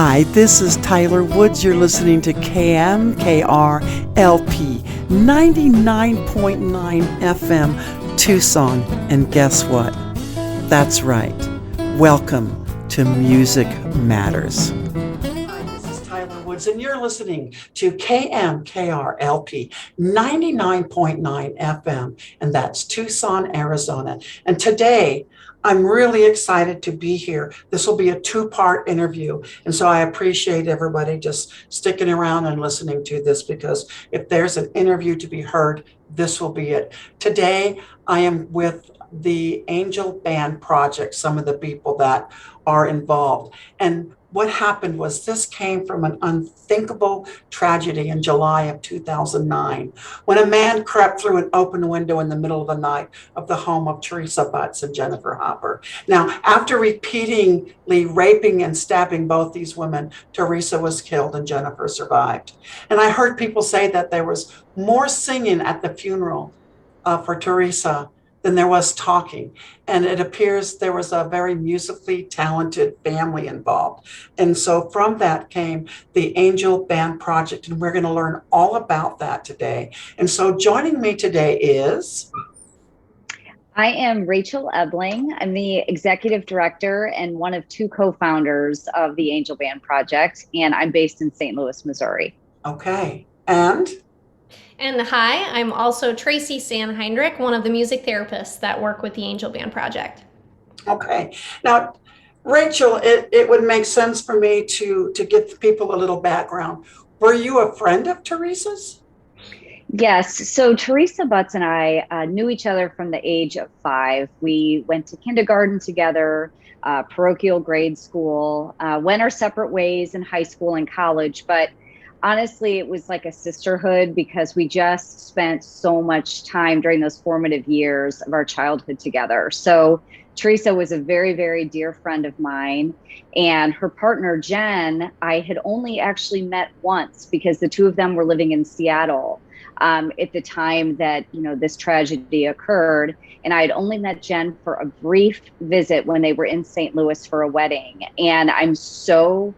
Hi, this is Tyler Woods. You're listening to KMKR LP 99.9 FM Tucson. And guess what? That's right. Welcome to Music Matters. Hi, this is Tyler Woods, and you're listening to KMKR LP 99.9 FM, and that's Tucson, Arizona. And today, I'm really excited to be here. This will be a two-part interview. And so I appreciate everybody just sticking around and listening to this, because if there's an interview to be heard, this will be it. Today, I am with the Angel Band Project, some of the people that are involved. And what happened was this came from an unthinkable tragedy in July of 2009, when a man crept through an open window in the middle of the night of the home of Teresa Butts and Jennifer Hopper. Now, after repeatedly raping and stabbing both these women, Teresa was killed and Jennifer survived. And I heard people say that there was more singing at the funeral for Teresa than there was talking. And it appears there was a very musically talented family involved. And so from that came the Angel Band Project, and we're going to learn all about that today. And so joining me today is... I am Rachel Ebeling. I'm the executive director and one of two co-founders of the Angel Band Project, and I'm based in St. Louis, Missouri. Okay. And hi, I'm also Tracie Sandheinrich, one of the music therapists that work with the Angel Band Project. Okay. Now, Rachel, it would make sense for me to give people a little background. Were you a friend of Teresa's? Yes. So Teresa Butts and I knew each other from the age of 5. We went to kindergarten together, parochial grade school, went our separate ways in high school and college. But honestly, it was like a sisterhood because we just spent so much time during those formative years of our childhood together. So Teresa was a very, very dear friend of mine, and her partner, Jen, I had only actually met once because the two of them were living in Seattle at the time that, this tragedy occurred. And I had only met Jen for a brief visit when they were in St. Louis for a wedding. And I'm so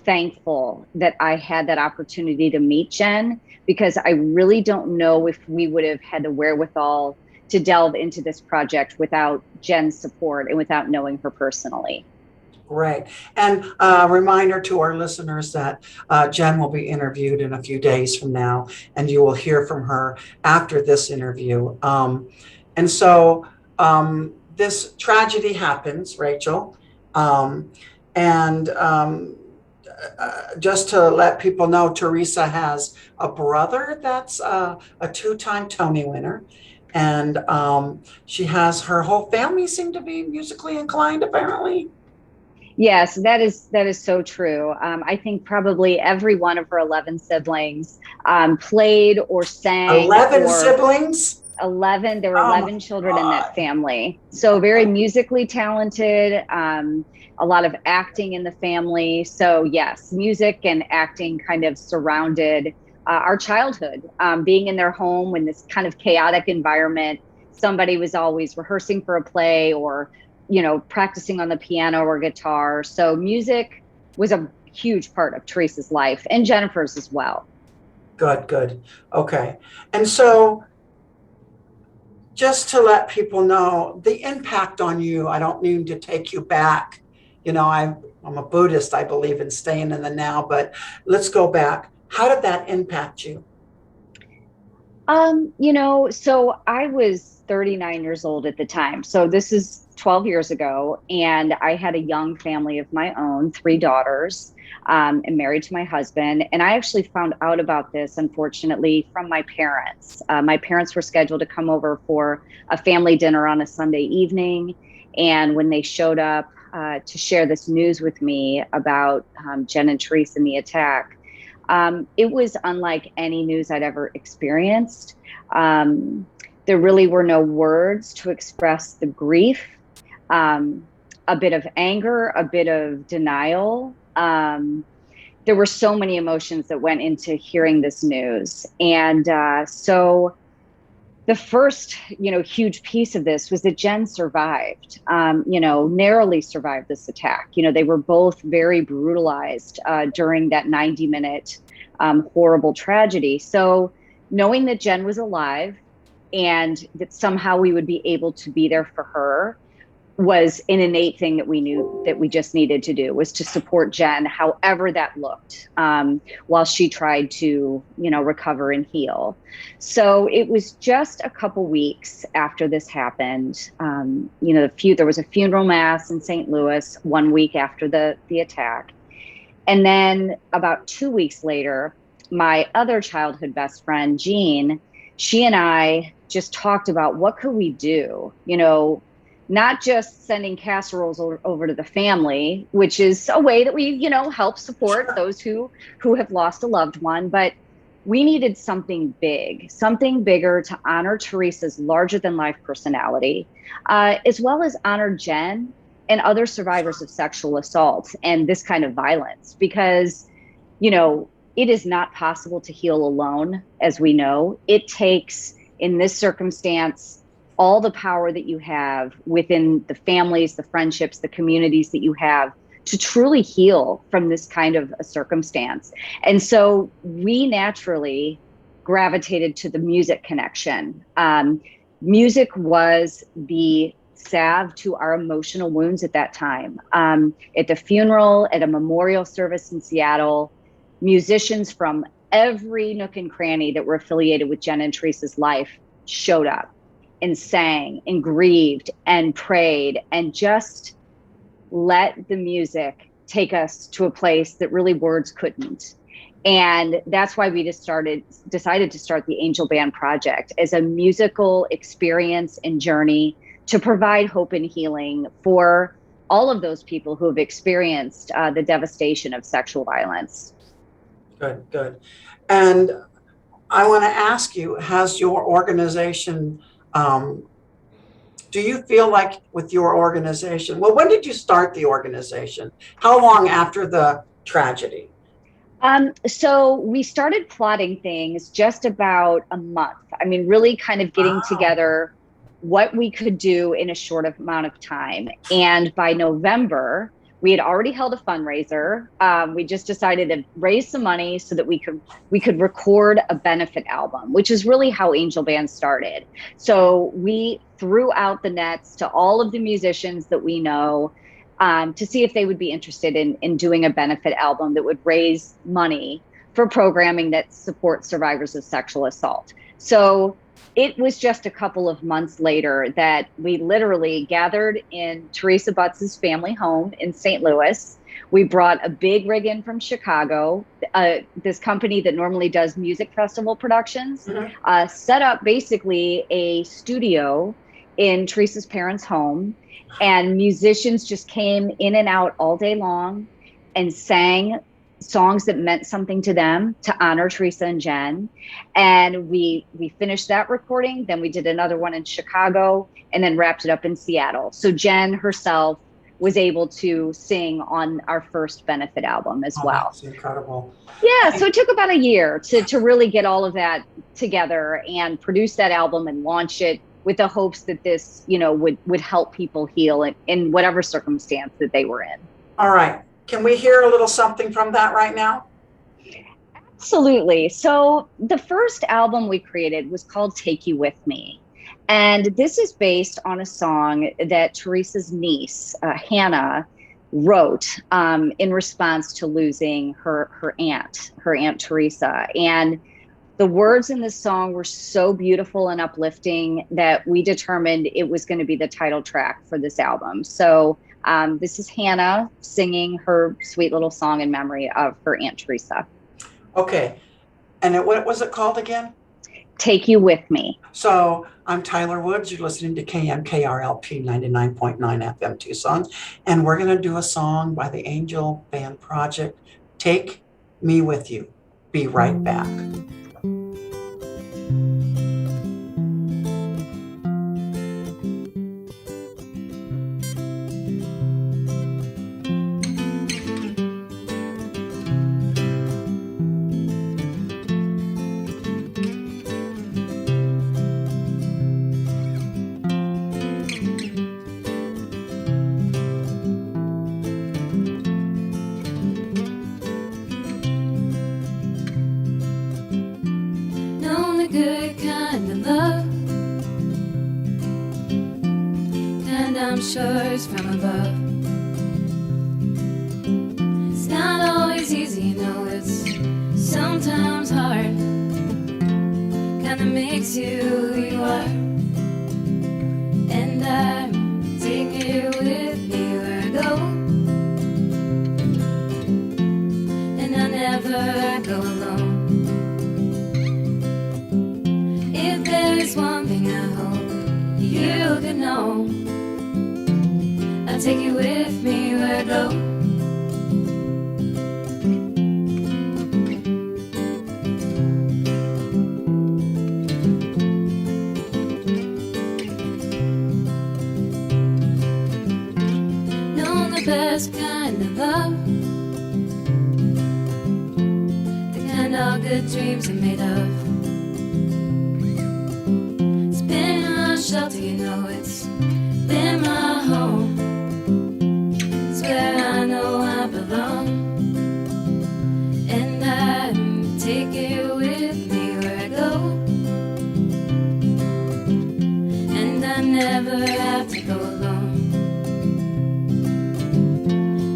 thankful that I had that opportunity to meet Jen, because I really don't know if we would have had the wherewithal to delve into this project without Jen's support and without knowing her personally. Great. And a reminder to our listeners that Jen will be interviewed in a few days from now, and you will hear from her after this interview. And so this tragedy happens, Rachel. Just to let people know, Teresa has a brother that's a two-time Tony winner. And she has her whole family seem to be musically inclined, apparently. Yes, that is so true. I think probably every one of her 11 siblings played or sang. 11 siblings? 11. There were 11 children in that family. So very musically talented, a lot of acting in the family. So yes, music and acting kind of surrounded our childhood. Being in their home in this kind of chaotic environment, somebody was always rehearsing for a play or practicing on the piano or guitar. So music was a huge part of Teresa's life, and Jennifer's as well. Good. Okay. And so just to let people know the impact on you, I don't mean to take you back. I'm a Buddhist. I believe in staying in the now, but let's go back. How did that impact you? So I was 39 years old at the time. So this is 12 years ago. And I had a young family of my own, 3 daughters, and married to my husband. And I actually found out about this, unfortunately, from my parents. My parents were scheduled to come over for a family dinner on a Sunday evening. And when they showed up to share this news with me about Jen and Teresa and the attack, it was unlike any news I'd ever experienced. There really were no words to express the grief, a bit of anger, a bit of denial. There were so many emotions that went into hearing this news. And so the first, huge piece of this was that Jen survived, narrowly survived this attack. They were both very brutalized during that 90-minute horrible tragedy. So knowing that Jen was alive and that somehow we would be able to be there for her was an innate thing that we knew that we just needed to do, was to support Jen, however that looked, while she tried to, recover and heal. So it was just a couple weeks after this happened. There was a funeral mass in St. Louis 1 week after the attack. And then about 2 weeks later, my other childhood best friend, Jean, she and I just talked about what could we do, not just sending casseroles over to the family, which is a way that we, help support those who have lost a loved one. But we needed something big, something bigger to honor Teresa's larger than life personality, as well as honor Jen and other survivors of sexual assault and this kind of violence, because, it is not possible to heal alone, as we know. It takes, in this circumstance, all the power that you have within the families, the friendships, the communities that you have to truly heal from this kind of a circumstance. And so we naturally gravitated to the music connection. Music was the salve to our emotional wounds at that time. At the funeral, at a memorial service in Seattle, musicians from every nook and cranny that were affiliated with Jen and Teresa's life showed up and sang and grieved and prayed and just let the music take us to a place that really words couldn't. And that's why we decided to start the Angel Band Project as a musical experience and journey to provide hope and healing for all of those people who have experienced the devastation of sexual violence. Good. And I want to ask you, has your organization, do you feel like with your organization, well, when did you start the organization? How long after the tragedy? So we started plotting things just about a month. I mean, really kind of getting together what we could do in a short amount of time. And by November, we had already held a fundraiser. We just decided to raise some money so that we could record a benefit album, which is really how Angel Band started. So we threw out the nets to all of the musicians that we know, to see if they would be interested in doing a benefit album that would raise money for programming that supports survivors of sexual assault. So it was just a couple of months later that we literally gathered in Teresa Butts's family home in St. Louis. We brought a big rig in from Chicago, this company that normally does music festival productions, set up basically a studio in Teresa's parents' home, and musicians just came in and out all day long and sang songs that meant something to them to honor Teresa and Jen. And we finished that recording. Then we did another one in Chicago and then wrapped it up in Seattle. So Jen herself was able to sing on our first benefit album as well. That's incredible. Yeah, so it took about a year to really get all of that together and produce that album and launch it with the hopes that this, would help people heal in whatever circumstance that they were in. All right. Can we hear a little something from that right now? Absolutely. So the first album we created was called Take You With Me. And this is based on a song that Teresa's niece, Hannah, wrote in response to losing her Aunt Teresa. And the words in this song were so beautiful and uplifting that we determined it was going to be the title track for this album. So this is Hannah singing her sweet little song in memory of her Aunt Teresa. Okay. And what was it called again? Take You With Me. So I'm Tyler Woods. You're listening to KMKRLP 99.9 FM Tucson. And we're going to do a song by the Angel Band Project, Take Me With You. Be right back. kind of love, and I'm sure it's from above. It's not always easy, you know, it's sometimes hard. Kinda makes you who you are. And I'm taking you with me where I go, and I never go alone. If there's one thing I hope you can know, I'll take you with me where I go. Know the best kind of love, the kind all good dreams are made of. It's been my shelter, you know, it's been my home. It's where I know I belong, and I take you with me where I go, and I never have to go alone.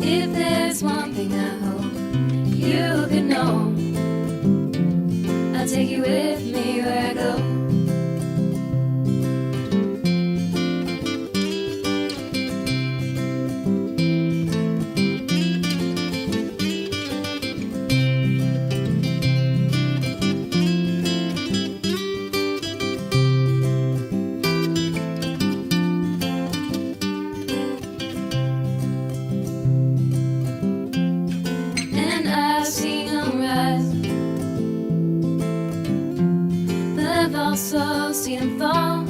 If there's one thing I hope you can know, I'll take you with me where I go. And I've seen them rise, but I've also seen them fall.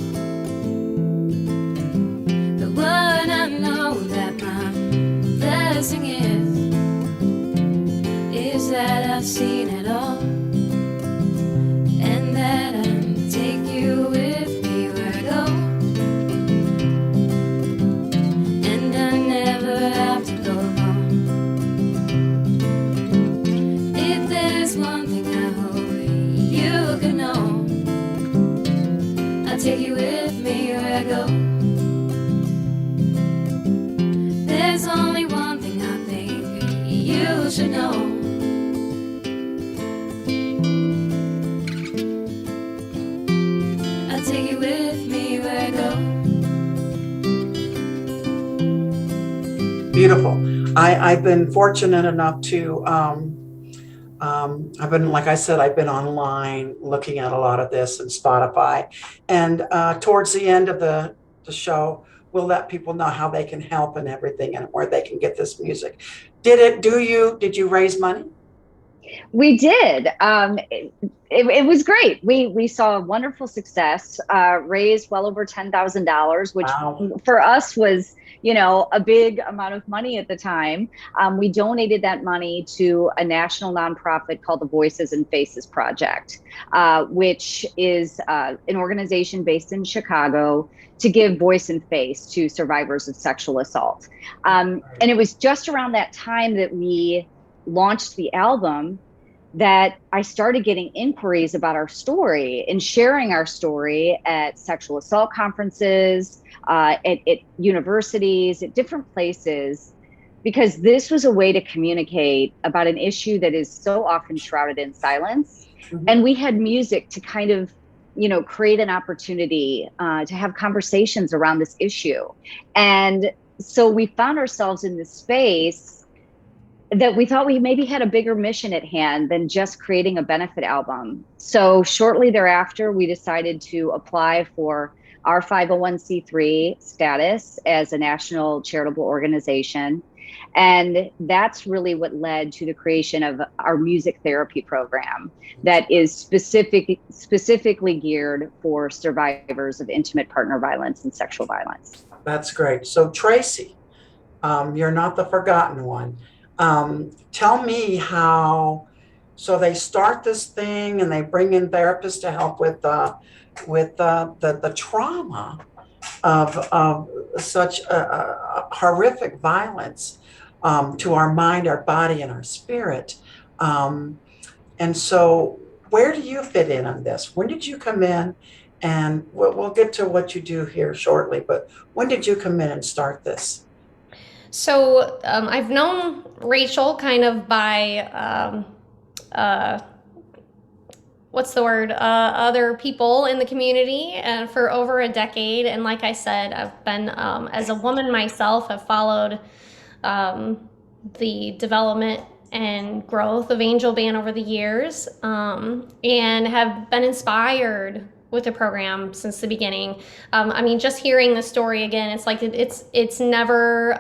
But what I know that my blessing is that I've seen it all, and that I take you with me where I go, and I never have to go alone. If there's one thing I hope you can know, I'll take you with me where I go. There's only one thing I think you should know. I'll take you with me where I go. Beautiful. I've been fortunate enough to, I've been, like I said, I've been online looking at a lot of this and Spotify. And towards the end of the show, we'll let people know how they can help and everything and where they can get this music. Did you raise money? We did. It was great. We saw wonderful success. Raised well over $10,000, which Wow. for us was, you know, a big amount of money at the time. We donated that money to a national nonprofit called the Voices and Faces Project, which is an organization based in Chicago to give voice and face to survivors of sexual assault. And it was just around that time that we launched the album that I started getting inquiries about our story and sharing our story at sexual assault conferences, at universities, at different places, because this was a way to communicate about an issue that is so often shrouded in silence. Mhm. And we had music to kind of, you know, create an opportunity to have conversations around this issue. And so we found ourselves in this space that we thought we maybe had a bigger mission at hand than just creating a benefit album. So shortly thereafter, we decided to apply for our 501c3 status as a national charitable organization. And that's really what led to the creation of our music therapy program that is specifically geared for survivors of intimate partner violence and sexual violence. That's great. So Tracie, you're not the forgotten one. Tell me how, so they start this thing and they bring in therapists to help with the trauma of such a horrific violence to our mind, our body, and our spirit. And so where do you fit in on this? When did you come in? And we'll get to what you do here shortly, but when did you come in and start this? So I've known Rachel kind of by uh, what's the word? Other people in the community for over a decade. And like I said, I've been, as a woman myself, have followed the development and growth of Angel Band over the years, and have been inspired with the program since the beginning. I mean, just hearing the story again, it's like it's never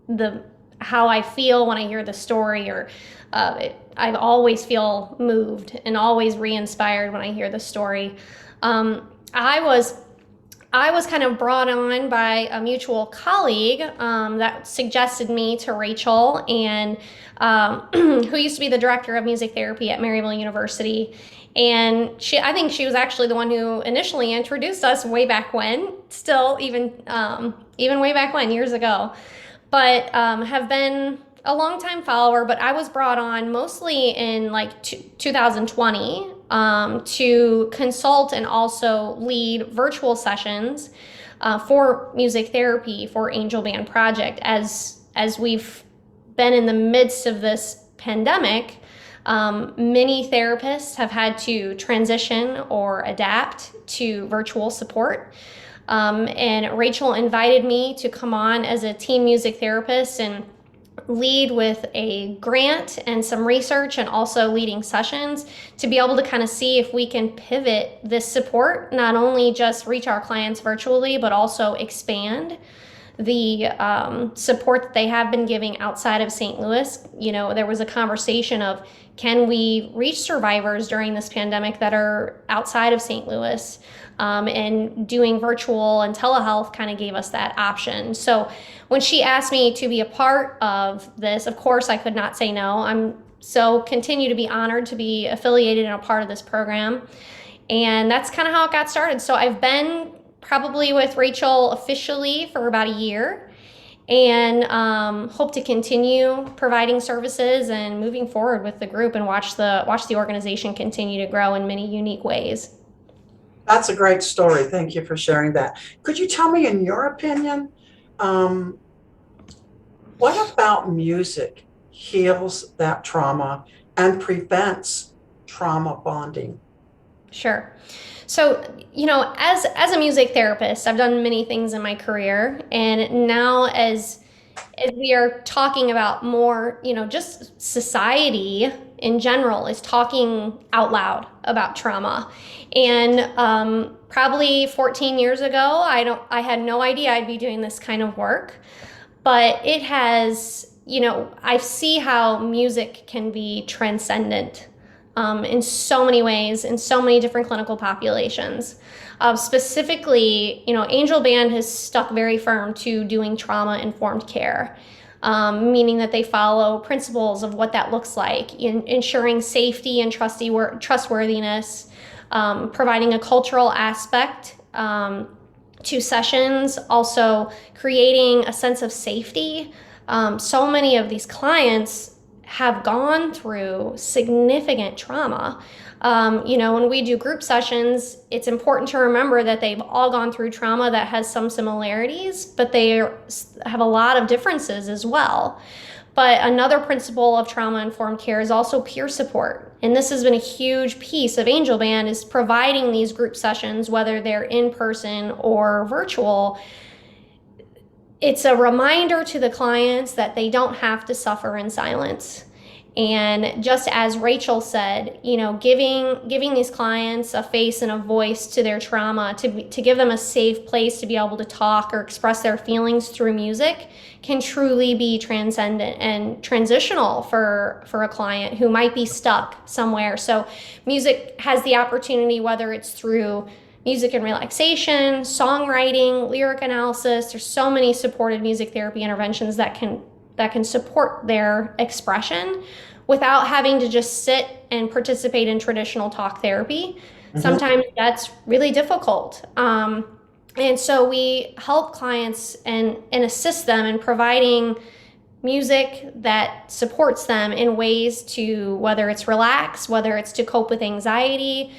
the how I feel when I hear the story, or I always feel moved and always re-inspired when I hear the story. I was kind of brought on by a mutual colleague that suggested me to Rachel, and who used to be the director of music therapy at Maryville University. And I think she was actually the one who initially introduced us way back when, still even way back when, years ago. But have been a longtime follower. But I was brought on mostly in like 2020 to consult and also lead virtual sessions for music therapy for Angel Band Project. As we've been in the midst of this pandemic, many therapists have had to transition or adapt to virtual support. And Rachel invited me to come on as a team music therapist and lead with a grant and some research, and also leading sessions to be able to kind of see if we can pivot this support, not only just reach our clients virtually, but also expand the support that they have been giving outside of St. Louis. You know, there was a conversation of, can we reach survivors during this pandemic that are outside of St. Louis? And doing virtual and telehealth kind of gave us that option. So when she asked me to be a part of this, of course I could not say no. I'm so continue to be honored to be affiliated and a part of this program. And that's kind of how it got started. So I've been probably with Rachel officially for about a year, and hope to continue providing services and moving forward with the group, and watch the organization continue to grow in many unique ways. That's a great story. Thank you for sharing that. Could you tell me, in your opinion, what about music heals that trauma and prevents trauma bonding? Sure. So, you know, as a music therapist, I've done many things in my career, and now as we are talking about more, you know, just society in general is talking out loud about trauma. And probably 14 years ago, I had no idea I'd be doing this kind of work, but it has, you know, I see how music can be transcendent in so many ways, in so many different clinical populations. Specifically, you know, Angel Band has stuck very firm to doing trauma-informed care, meaning that they follow principles of what that looks like, in ensuring safety and trustworthiness, providing a cultural aspect to sessions, also creating a sense of safety. So many of these clients have gone through significant trauma. You know, when we do group sessions, it's important to remember that they've all gone through trauma that has some similarities, but they have a lot of differences as well. But another principle of trauma-informed care is also peer support. And this has been a huge piece of Angel Band, is providing these group sessions, whether they're in person or virtual. It's a reminder to the clients that they don't have to suffer in silence. And just as Rachel said, you know, giving these clients a face and a voice to their trauma, to give them a safe place to be able to talk or express their feelings through music, can truly be transcendent and transitional for a client who might be stuck somewhere. So music has the opportunity, whether it's through music and relaxation, songwriting, lyric analysis. There's so many supported music therapy interventions that can support their expression without having to just sit and participate in traditional talk therapy. Mm-hmm. Sometimes that's really difficult. And so we help clients and assist them in providing music that supports them in ways to, whether it's relax, whether it's to cope with anxiety,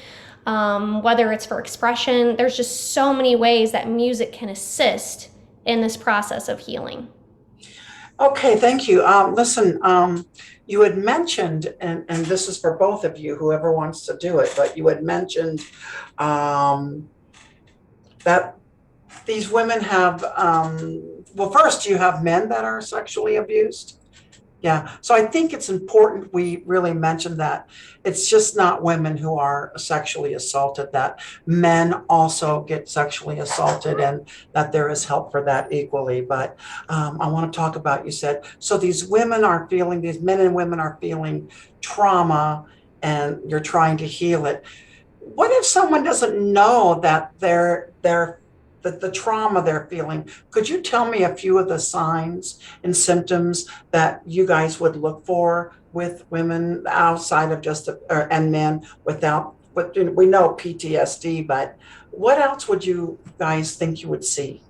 whether it's for expression. There's just so many ways that music can assist in this process of healing. Okay, thank you. Listen, you had mentioned, and this is for both of you, whoever wants to do it, but you had mentioned that these women have, well, first, you have men that are sexually abused. Yeah, so I think it's important we really mention that it's just not women who are sexually assaulted, that men also get sexually assaulted, and that there is help for that equally. But I want to talk about, you said, so these women are feeling, these men and women are feeling trauma, and you're trying to heal it. What if someone doesn't know that that the trauma they're feeling? Could you tell me a few of the signs and symptoms that you guys would look for with women outside of just and men without, what we know PTSD, but what else would you guys think you would see?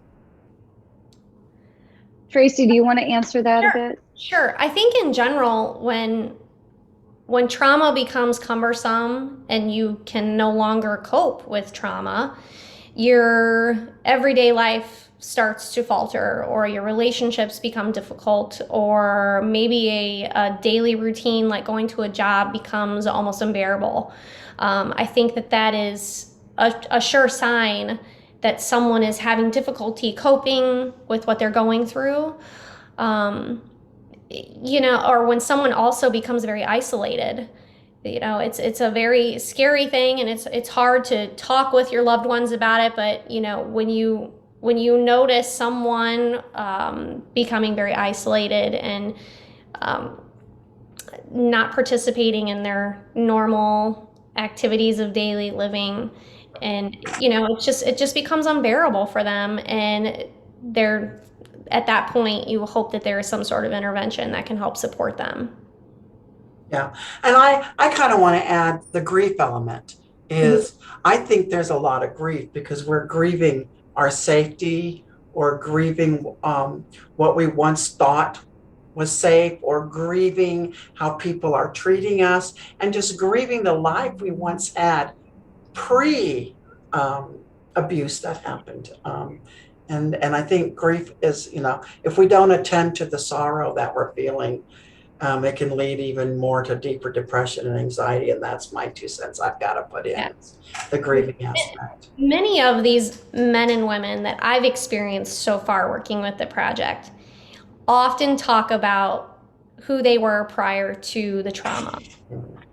Tracie, do you want to answer that a Sure. bit? Sure. I think in general, when trauma becomes cumbersome and you can no longer cope with trauma, your everyday life starts to falter, or your relationships become difficult, or maybe a daily routine like going to a job becomes almost unbearable. I think that is a sure sign that someone is having difficulty coping with what they're going through. Or when someone also becomes very isolated. It's a very scary thing, and it's hard to talk with your loved ones about it. But when you notice someone becoming very isolated and not participating in their normal activities of daily living, and it just becomes unbearable for them, and they're at that point, you hope that there is some sort of intervention that can help support them. Yeah, and I kind of want to add the grief element is, I think there's a lot of grief because we're grieving our safety, or grieving what we once thought was safe, or grieving how people are treating us, and just grieving the life we once had pre abuse that happened. And I think grief is, if we don't attend to the sorrow that we're feeling, it can lead even more to deeper depression and anxiety. And that's my 2 cents I've got to put in, Yeah. the grieving aspect. Many of these men and women that I've experienced so far working with the project often talk about who they were prior to the trauma.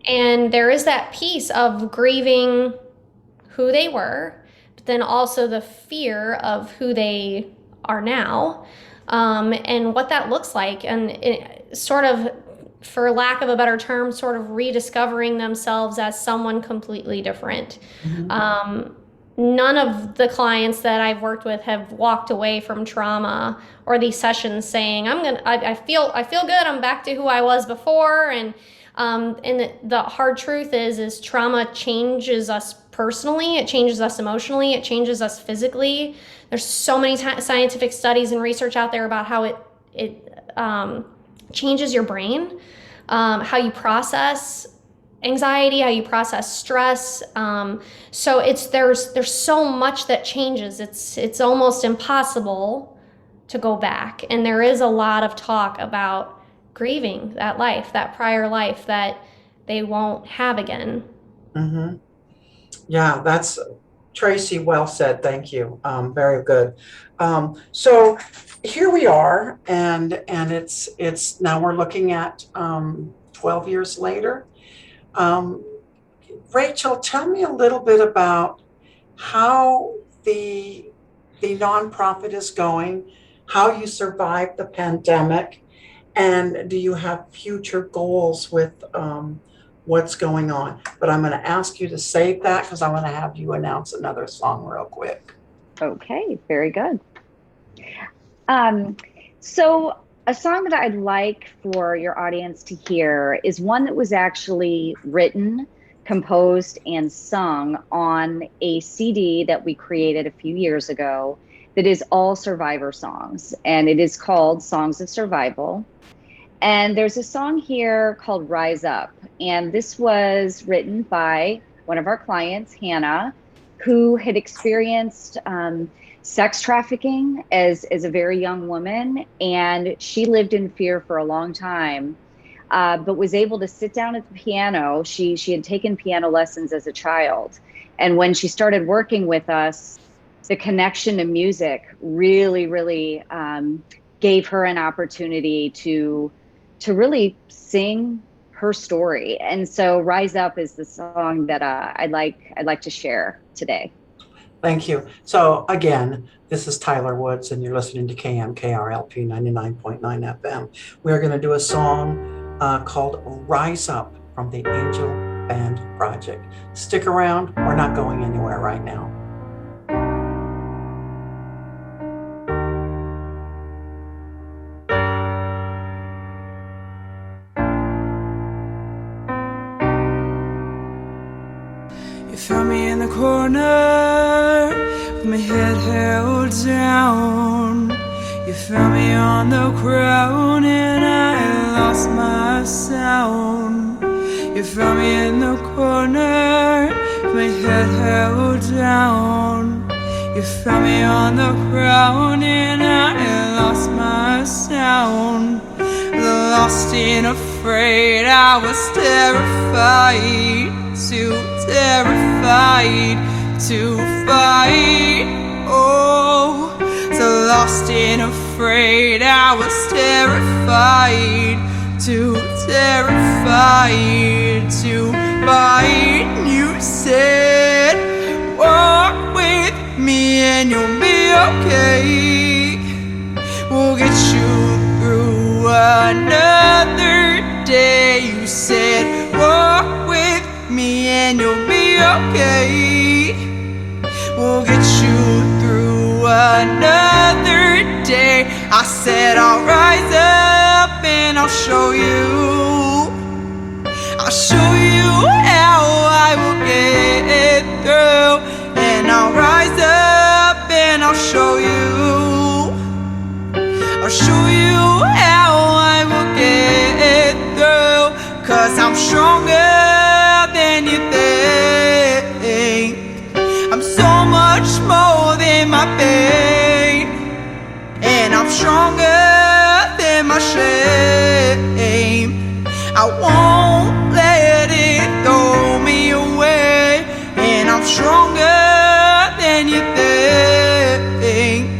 And there is that piece of grieving who they were, but then also the fear of who they are now, and what that looks like. And it sort of, for lack of a better term, sort of rediscovering themselves as someone completely different. Mm-hmm. None of the clients that I've worked with have walked away from trauma or these sessions saying, I feel good, I'm back to who I was before. And the hard truth is trauma changes us personally, it changes us emotionally, it changes us physically. There's so many scientific studies and research out there about how it changes your brain, how you process anxiety, how you process stress. So there's so much that changes. It's almost impossible to go back. And there is a lot of talk about grieving that life, that prior life that they won't have again. Mm-hmm. Yeah, that's Tracie, well said. Thank you. Very good. So here we are, and it's now we're looking at 12 years later. Rachel, tell me a little bit about how the nonprofit is going, how you survived the pandemic, and do you have future goals with what's going on? But I'm going to ask you to save that because I want to have you announce another song real quick. Okay, very good. So a song that I'd like for your audience to hear is one that was actually written, composed, and sung on a CD that we created a few years ago. that is all survivor songs, and it is called Songs of Survival. And there's a song here called Rise Up. And this was written by one of our clients, Hannah, who had experienced sex trafficking as a very young woman. And she lived in fear for a long time, but was able to sit down at the piano. She had taken piano lessons as a child. And when she started working with us, the connection to music really, really gave her an opportunity to really sing her story. And so Rise Up is the song that I'd like to share today. Thank you. So again, this is Tyler Woods, and you're listening to KMKRLP 99.9 FM. We're going to do a song called Rise Up from the Angel Band Project. Stick around. We're not going anywhere right now. You found me in the corner with my head held down. You found me on the ground and I lost my sound. You found me in the corner with my head held down. You found me on the ground and I lost my sound. Lost and afraid, I was terrified, too terrified to fight. Oh, so lost and afraid, I was terrified, too terrified to fight. You said, walk with me and you'll be okay. We'll get you through another day. You said, walk with me and you'll be okay. We'll get you through another day. I said, I'll rise up and I'll show you. I'll show you how I will get through. And I'll rise up and I'll show you. I'll show you how I will get through. 'Cause I'm stronger than you think. I'm so much more than my pain. And I'm stronger than my shame. I won't let it throw me away. And I'm stronger than you think.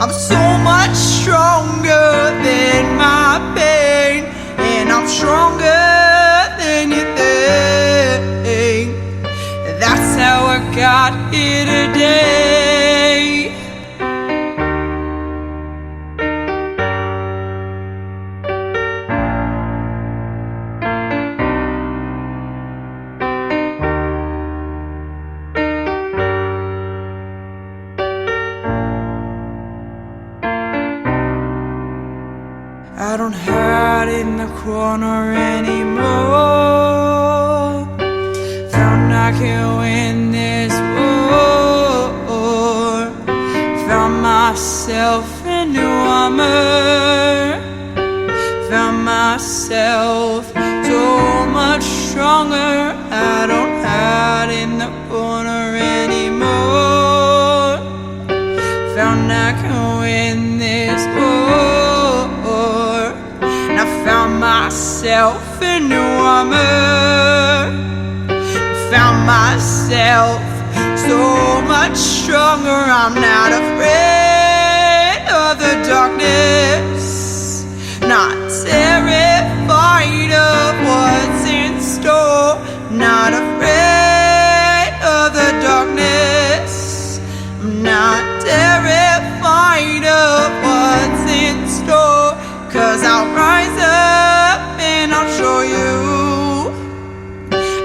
I'm so much stronger than my pain. And I'm stronger than you think. That's how I got here today. I don't hide in the corner anymore. Found I can win this war. Found myself in new armor. Found myself so much stronger. I don't hide in the corner anymore. Found I can win this war. Found myself in new armor. Found myself so much stronger. I'm not afraid of the darkness. Not terrified of what's in store. Not afraid of the darkness. I'm not terrified of what's in store. 'Cause I'll rise up and I'll show you.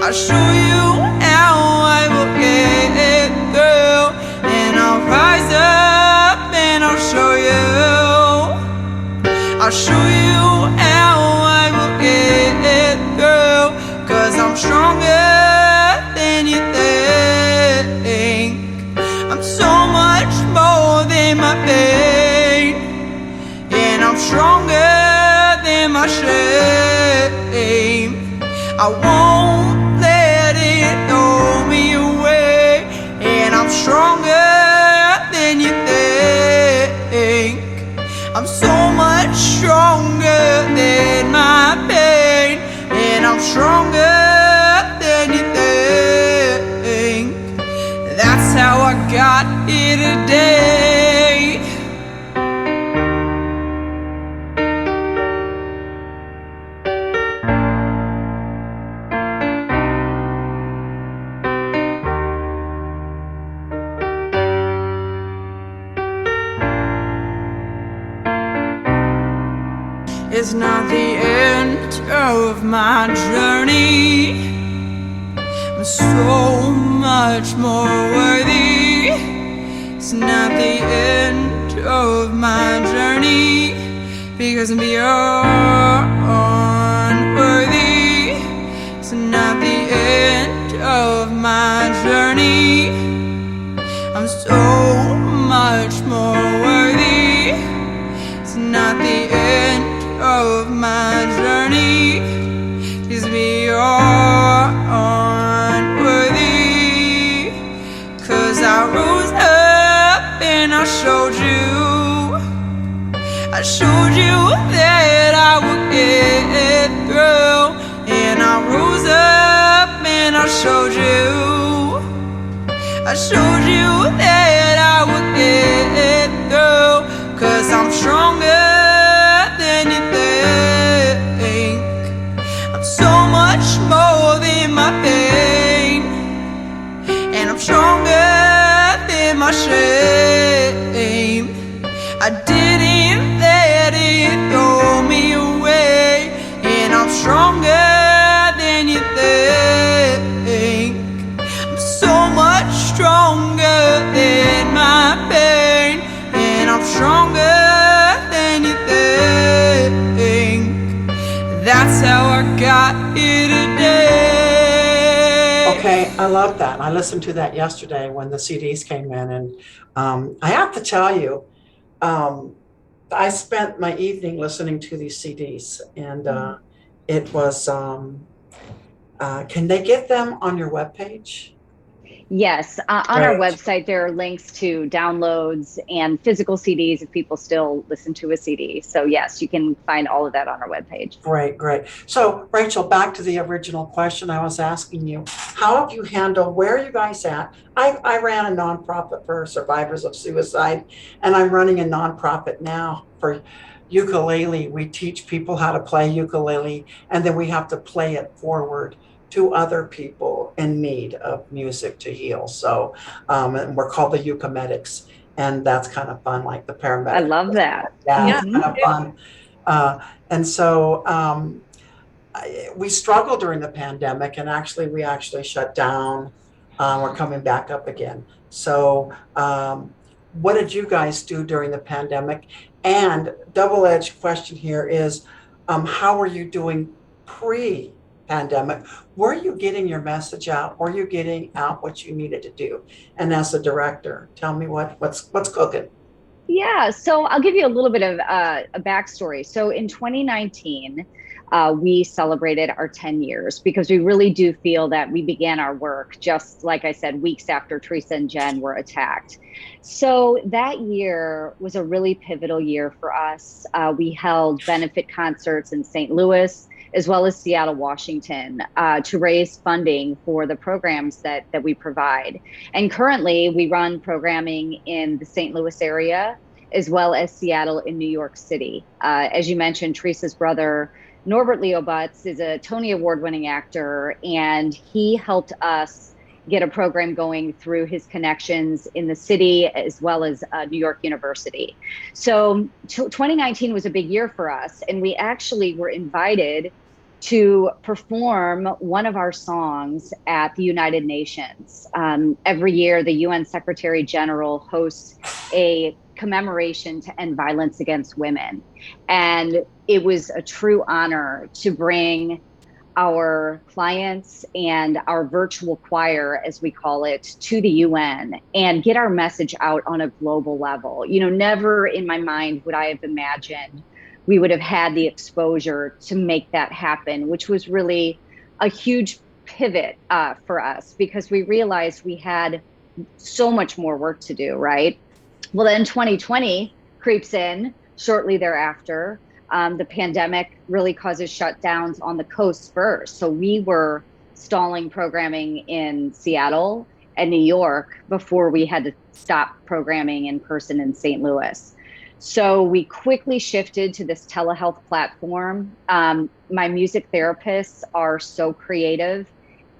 I'll show you how I will get through. And I'll rise up and I'll show you. I'll show you how I will I won't let it throw me away, and I'm stronger than you think. I'm so much stronger than my pain, and I'm stronger than you think. That's how I got here today. It's not the end of my journey. I'm so much more worthy. It's not the end of my journey, because I'm beyond worthy. It's not the end of my journey. I'm so much more worthy. It's not the end of my journey, is beyond worthy. 'Cause I rose up and I showed you that I would get through. And I rose up and I showed you that I would get through. 'Cause I'm stronger than you think. I'm so much more than my pain, and I'm stronger than my shame. I didn't let it throw me away, and I'm stronger than you think. I'm so much stronger than my pain, and I'm stronger than you think. That's how I got here today. Okay, I love that. I listened to that yesterday when the CDs came in, and I have to tell you, I spent my evening listening to these CDs, and it was. Can they get them on your webpage? Yes, on our Right. website, there are links to downloads and physical CDs if people still listen to a CD. So yes, you can find all of that on our webpage. Great, great. So Rachel, back to the original question I was asking you. How have you handled, where are you guys at? I ran a nonprofit for survivors of suicide, and I'm running a nonprofit now for ukulele. We teach people how to play ukulele, and then we have to play it forward to other people in need of music to heal. So, and we're called the Ukamedics, and that's kind of fun, like the paramedic. I love that. Yeah, it's Mhm. kind of fun. And so we struggled during the pandemic, and we actually shut down. We're coming back up again. So, what did you guys do during the pandemic? And double-edged question here is, how were you doing pre-pandemic? Were you getting your message out? Were you getting out what you needed to do? And as a director, tell me what's cooking. Yeah, so I'll give you a little bit of a backstory. So in 2019, we celebrated our 10 years because we really do feel that we began our work, just like I said, weeks after Teresa and Jen were attacked. So that year was a really pivotal year for us. We held benefit concerts in St. Louis, as well as Seattle, Washington, to raise funding for the programs that we provide. And currently, we run programming in the St. Louis area, as well as Seattle and New York City. As you mentioned, Teresa's brother, Norbert Leo Butz, is a Tony Award-winning actor, and he helped us get a program going through his connections in the city, as well as New York University. So 2019 was a big year for us, and we actually were invited to perform one of our songs at the United Nations. Every year, the UN Secretary General hosts a commemoration to end violence against women. And it was a true honor to bring our clients and our virtual choir, as we call it, to the UN and get our message out on a global level. You know, never in my mind would I have imagined we would have had the exposure to make that happen, which was really a huge pivot for us because we realized we had so much more work to do, right? Well, then 2020 creeps in shortly thereafter. The pandemic really causes shutdowns on the coast first. So we were stalling programming in Seattle and New York before we had to stop programming in person in St. Louis. So we quickly shifted to this telehealth platform. My music therapists are so creative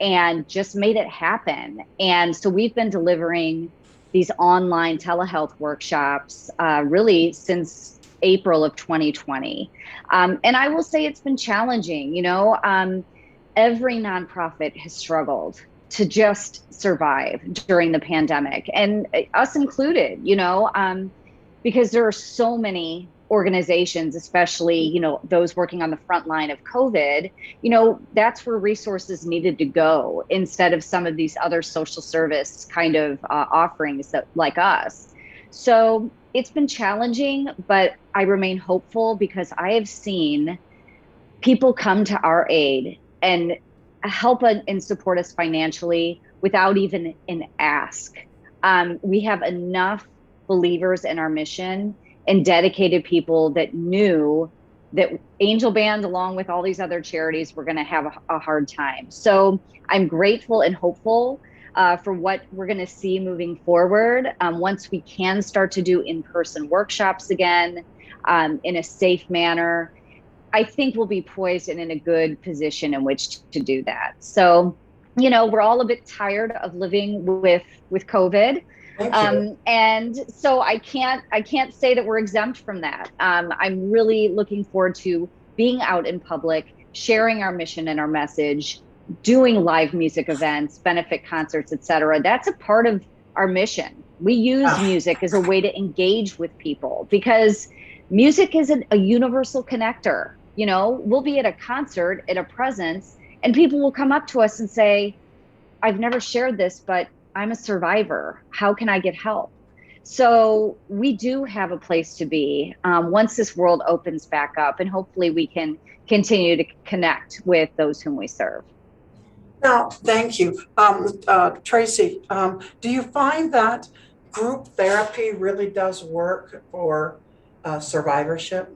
and just made it happen. And so we've been delivering these online telehealth workshops really since April of 2020. And I will say it's been challenging. Every nonprofit has struggled to just survive during the pandemic, and us included, because there are so many organizations, especially, those working on the front line of COVID, that's where resources needed to go instead of some of these other social service kind of offerings that like us. So it's been challenging, but I remain hopeful because I have seen people come to our aid and help and support us financially without even an ask. We have enough believers in our mission and dedicated people that knew that Angel Band, along with all these other charities, were going to have a hard time. So I'm grateful and hopeful for what we're going to see moving forward. Once we can start to do in-person workshops again in a safe manner, I think we'll be poised and in a good position in which to do that. So, we're all a bit tired of living with COVID. And so I can't say that we're exempt from that. I'm really looking forward to being out in public, sharing our mission and our message, doing live music events, benefit concerts, etc. That's a part of our mission. We use music as a way to engage with people because music is a universal connector. We'll be at a concert, at a presence, and people will come up to us and say, I've never shared this, but I'm a survivor. How can I get help? So we do have a place to be once this world opens back up, and hopefully we can continue to connect with those whom we serve. Now, thank you. Tracie, do you find that group therapy really does work for survivorship?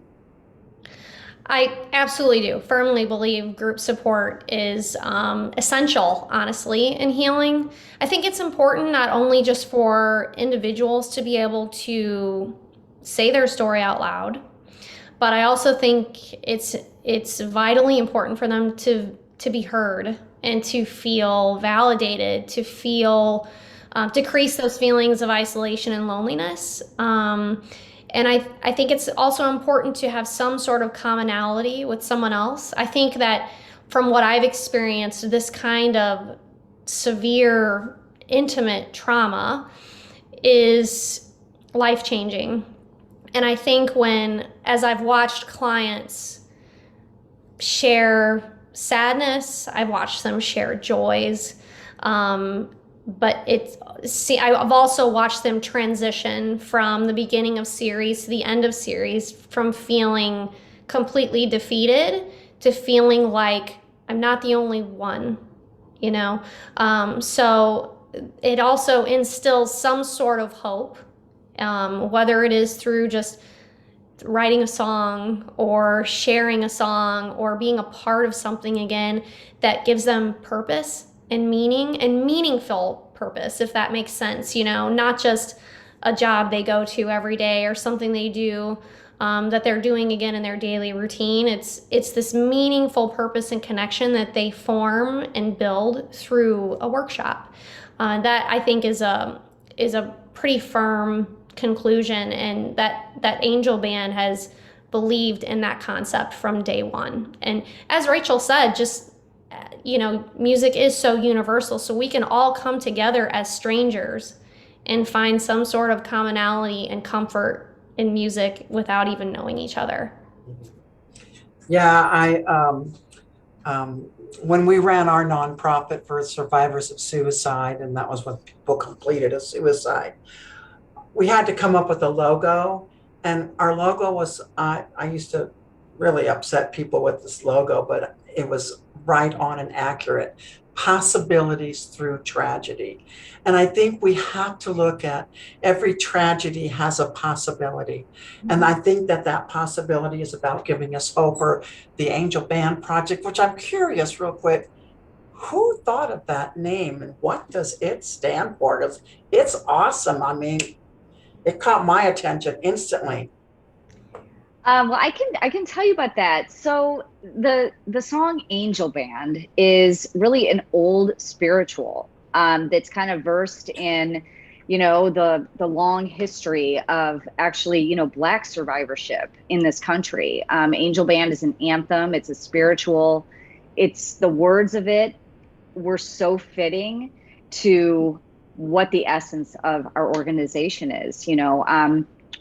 I absolutely do. Firmly believe group support is essential, honestly, in healing. I think it's important not only just for individuals to be able to say their story out loud, but I also think it's vitally important for them to be heard and to feel validated, to feel decrease those feelings of isolation and loneliness. And I think it's also important to have some sort of commonality with someone else. I think that from what I've experienced, this kind of severe, intimate trauma is life-changing. And I think as I've watched clients share sadness, I've watched them share joys, but I've also watched them transition from the beginning of series to the end of series, from feeling completely defeated to feeling like I'm not the only one, so it also instills some sort of hope, whether it is through just writing a song or sharing a song or being a part of something again that gives them purpose and meaning and meaningful purpose, if that makes sense, not just a job they go to every day or something they do that they're doing again in their daily routine. It's this meaningful purpose and connection that they form and build through a workshop. That I think is a pretty firm conclusion, and that Angel Band has believed in that concept from day one. And as Rachel said, just music is so universal, so we can all come together as strangers and find some sort of commonality and comfort in music without even knowing each other. Yeah, when we ran our nonprofit for survivors of suicide, and that was when people completed a suicide, we had to come up with a logo, and our logo was, I used to really upset people with this logo, but it was right on and accurate. Possibilities through tragedy. And I think we have to look at every tragedy has a possibility. And I think that that possibility is about giving us hope, or the Angel Band Project, which I'm curious real quick, who thought of that name and what does it stand for? Because it's awesome. I mean, it caught my attention instantly. Well, I can tell you about that. So the song Angel Band is really an old spiritual that's kind of versed in, the long history of actually, Black survivorship in this country. Angel Band is an anthem. It's a spiritual. It's the words of it were so fitting to what the essence of our organization is.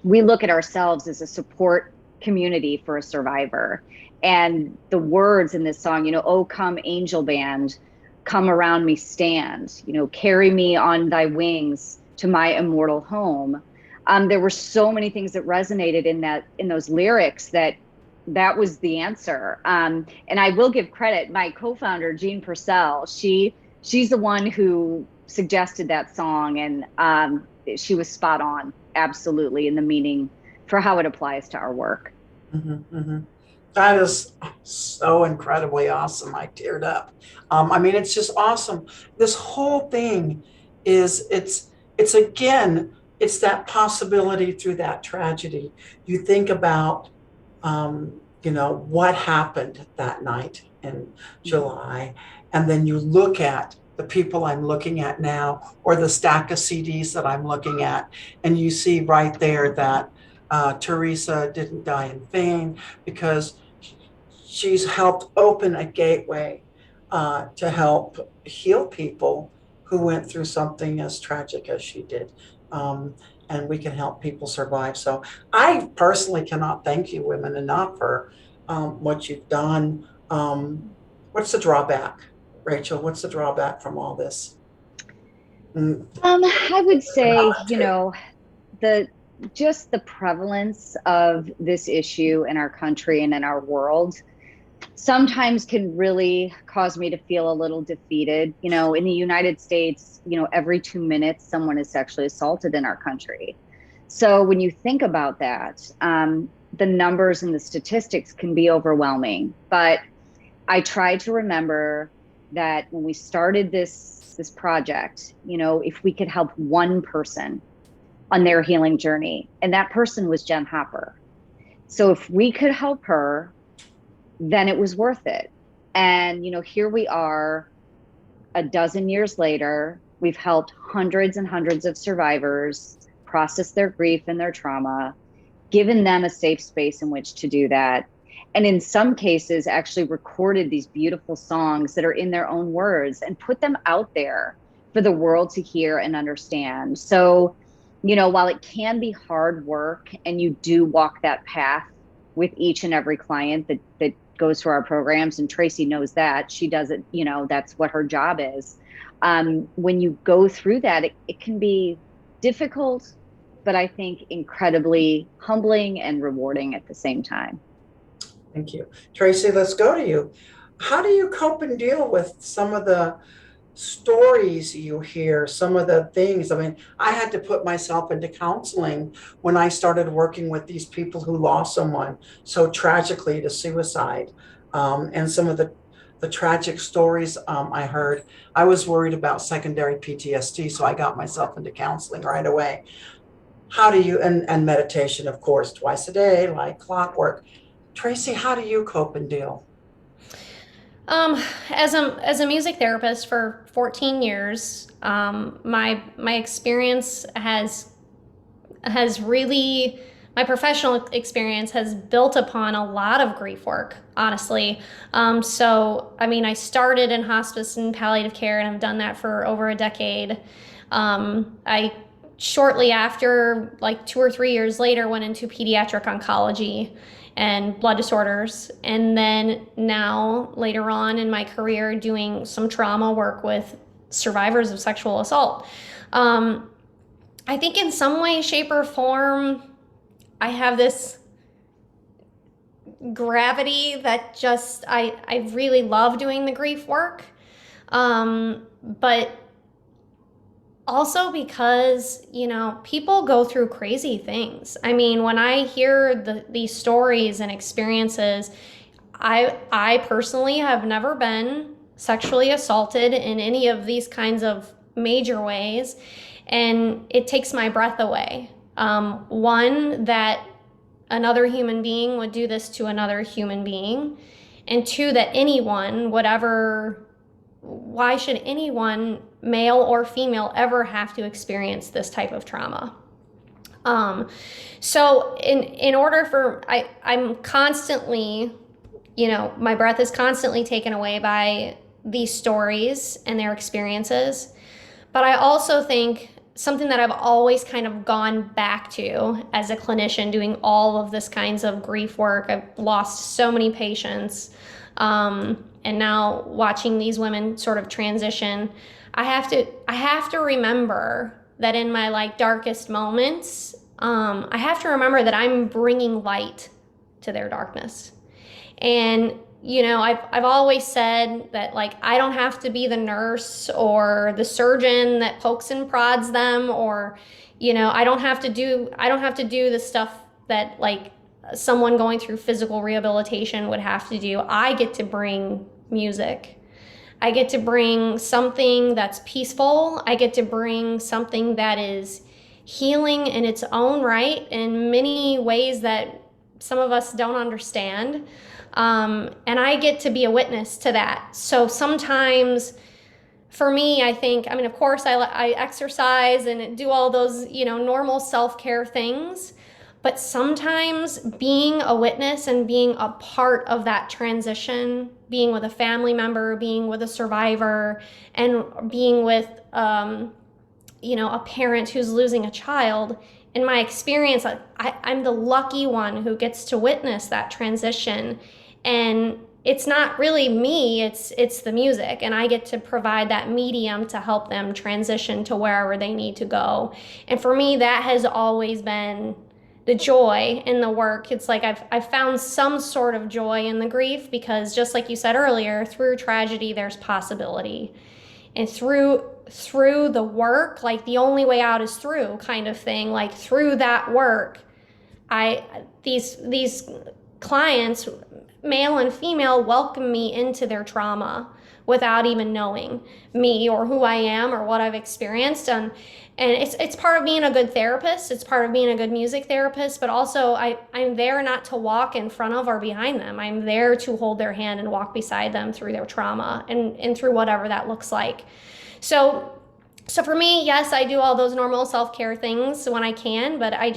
We look at ourselves as a support community for a survivor. And the words in this song, oh, come angel band, come around me, stand, carry me on thy wings to my immortal home. There were so many things that resonated in those lyrics that was the answer. And I will give credit, my co-founder, Jean Purcell, she's the one who suggested that song, and she was spot on, absolutely, in the meaning for how it applies to our work. Mm-hmm, mm-hmm. That is so incredibly awesome. I teared up. I mean, it's just awesome. This whole thing is it's again, it's that possibility through that tragedy. You think about what happened that night in July, and then you look at the people I'm looking at now, or the stack of CDs that I'm looking at, and you see right there that Teresa didn't die in vain, because she's helped open a gateway to help heal people who went through something as tragic as she did. Um, and we can help people survive. So I personally cannot thank you women enough for what you've done. What's the drawback, Rachel? What's the drawback from all this? I would say, the just the prevalence of this issue in our country and in our world sometimes can really cause me to feel a little defeated. In the United States, every 2 minutes someone is sexually assaulted in our country. So when you think about that, the numbers and the statistics can be overwhelming. But I try to remember that when we started this project, if we could help one person on their healing journey, and that person was Jen Hopper. So if we could help her, then it was worth it. And, here we are a dozen years later. We've helped hundreds and hundreds of survivors process their grief and their trauma, given them a safe space in which to do that. And in some cases, actually recorded these beautiful songs that are in their own words and put them out there for the world to hear and understand. So, while it can be hard work, and you do walk that path with each and every client that goes through our programs, and Tracie knows that, she does it, that's what her job is. When you go through that, it can be difficult, but I think incredibly humbling and rewarding at the same time. Thank you. Tracie, let's go to you. How do you cope and deal with some of the stories you hear, some of the things? I mean, I had to put myself into counseling when I started working with these people who lost someone so tragically to suicide. And some of the tragic stories I heard, I was worried about secondary PTSD, so I got myself into counseling right away. How do you, and meditation, of course, twice a day, like clockwork. Tracie, how do you cope and deal? As a music therapist for 14 years, my experience has really, my professional experience has built upon a lot of grief work, honestly. So I mean, I started in hospice and palliative care, and I've done that for over a decade. I shortly after, like 2 or 3 years later, went into pediatric oncology and blood disorders. And then now, later on in my career, doing some trauma work with survivors of sexual assault. I think in some way, shape, or form, I have this gravity that just I really love doing the grief work. But also because, you know, people go through crazy things. I mean, when I hear these stories and experiences, I personally have never been sexually assaulted in any of these kinds of major ways, and it takes my breath away. One, that another human being would do this to another human being, and two, that anyone would ever, why should anyone, male or female, ever have to experience this type of trauma? So in order for, I'm constantly, you know, my breath is constantly taken away by these stories and their experiences. But I also think something that I've always kind of gone back to as a clinician doing all of this kinds of grief work, I've lost so many patients, and now watching these women sort of transition, I have to remember that in my like darkest moments, I have to remember that I'm bringing light to their darkness. And you know, I've always said that, like, I don't have to be the nurse or the surgeon that pokes and prods them, or, you know, I don't have to do the stuff that like someone going through physical rehabilitation would have to do. I get to bring music. I get to bring something that's peaceful. I get to bring something that is healing in its own right in many ways that some of us don't understand. And I get to be a witness to that. So sometimes for me, I think, I mean, of course, I exercise and do all those, you know, normal self-care things. But sometimes being a witness and being a part of that transition, being with a family member, being with a survivor, and being with, you know, a parent who's losing a child, in my experience, I'm the lucky one who gets to witness that transition. And it's not really me, it's the music, and I get to provide that medium to help them transition to wherever they need to go. And for me, that has always been the joy in the work. It's like I've found some sort of joy in the grief, because just like you said earlier, through tragedy there's possibility. And through the work, like the only way out is through kind of thing, like through that work, these clients, male and female, welcome me into their trauma without even knowing me or who I am or what I've experienced. And it's part of being a good therapist. It's part of being a good music therapist, but also I'm there not to walk in front of or behind them. I'm there to hold their hand and walk beside them through their trauma and through whatever that looks like. So for me, yes, I do all those normal self-care things when I can, but I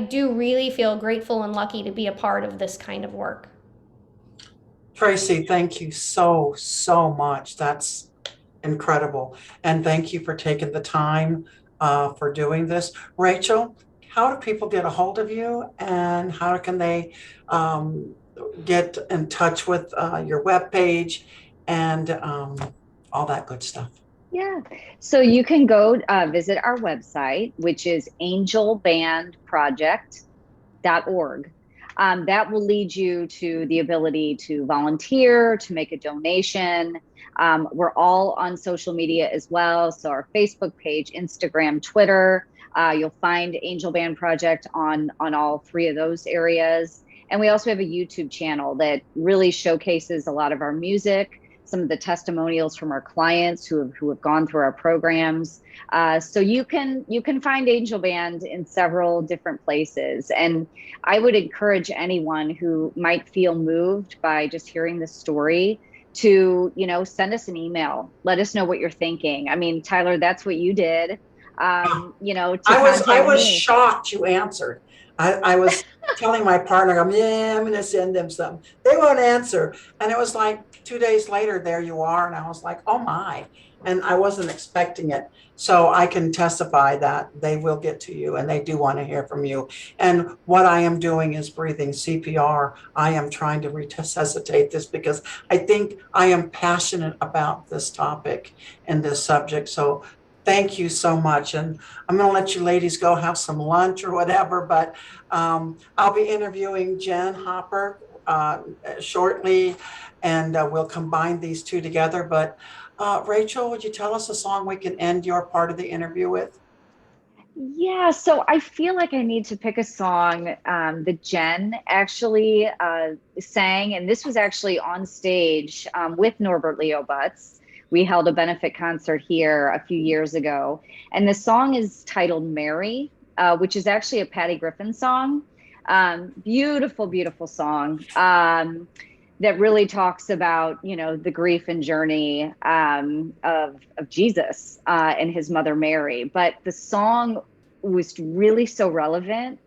do really feel grateful and lucky to be a part of this kind of work. Tracie, thank you so, so much. That's incredible. And thank you for taking the time for doing this. Rachel, how do people get a hold of you, and how can they get in touch with your webpage and all that good stuff? Yeah. So you can go visit our website, which is angelbandproject.org. That will lead you to the ability to volunteer, to make a donation. We're all on social media as well. So our Facebook page, Instagram, Twitter, you'll find Angel Band Project on all three of those areas. And we also have a YouTube channel that really showcases a lot of our music, some of the testimonials from our clients who have gone through our programs. So you can find Angel Band in several different places. And I would encourage anyone who might feel moved by just hearing the story to, you know, send us an email. Let us know what you're thinking. I mean, Tyler, that's what you did. You know, to I was me. shocked you answered. I was telling my partner, I'm going to send them something. They won't answer. And it was like 2 days later, there you are. And I was like, oh my. And I wasn't expecting it. So I can testify that they will get to you, and they do want to hear from you. And what I am doing is breathing CPR. I am trying to resuscitate this because I think I am passionate about this topic and this subject. So Thank you so much. And I'm going to let you ladies go have some lunch or whatever, but I'll be interviewing Jen Hopper shortly, and we'll combine these two together. But Rachel, would you tell us a song we can end your part of the interview with? Yeah, so I feel like I need to pick a song that Jen actually sang, and this was actually on stage with Norbert Leo Butz. We held a benefit concert here a few years ago, and the song is titled Mary, which is actually a Patty Griffin song. Beautiful, beautiful song. That really talks about, you know, the grief and journey of Jesus and his mother Mary. But the song was really so relevant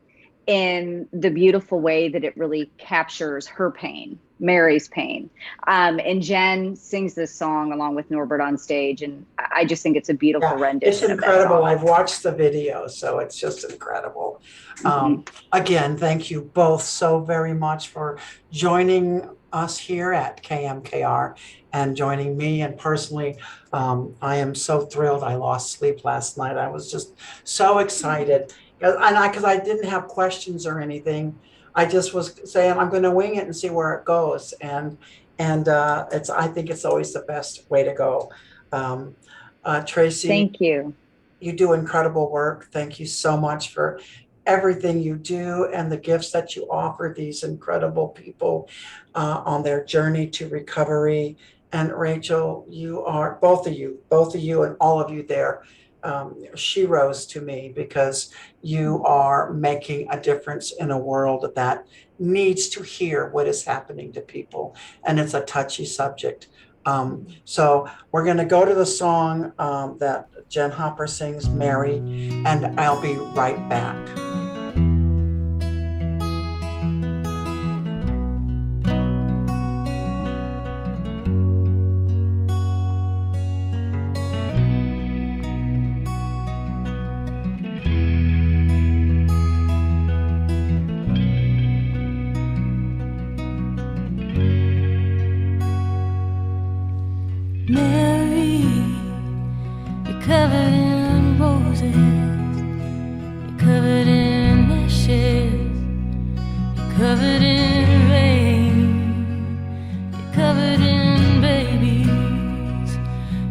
in the beautiful way that it really captures her pain, Mary's pain. And Jen sings this song along with Norbert on stage, and I just think it's a beautiful It's rendition of that incredible. song. I've watched the video, so it's just incredible. Again, thank you both so very much for joining us here at KMKR and joining me. And personally, I am so thrilled. I lost sleep last night. I was just so excited. Because I didn't have questions or anything. I just was saying I'm going to wing it and see where it goes. And I think it's always the best way to go. Tracie, Thank you. you do incredible work. Thank you so much for everything you do and the gifts that you offer these incredible people on their journey to recovery. And Rachel, you are both of you and all of you there. Sheroes to me, because you are making a difference in a world that needs to hear what is happening to people. And it's a touchy subject. So we're going to go to the song that Jen Hopper sings, Mary, and I'll be right back. Mary, you're covered in roses, you're covered in ashes, you're covered in rain, you're covered in babies,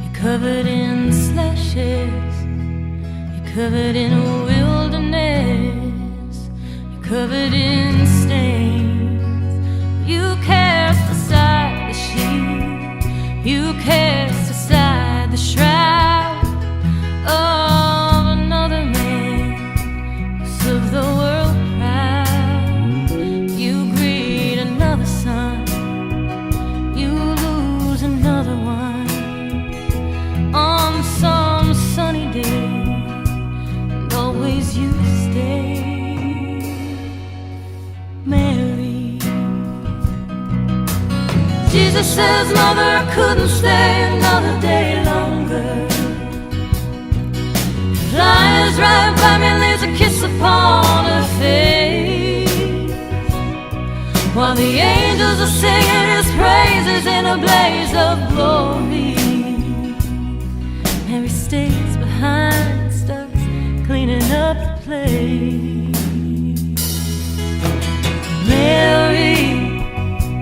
you're covered in slashes, you're covered in a wilderness, you're covered in stains. You cast aside the sheet, you cast aside the shroud of another man who served the world proud. You greet another son, you lose another one on some sunny day, and always you stay. Mary, Jesus says, Mother, I couldn't stay another day longer. Flies right by me, leaves a kiss upon her face, while the angels are singing his praises in a blaze of glory. Mary stays behind, starts cleaning up the place. Mary,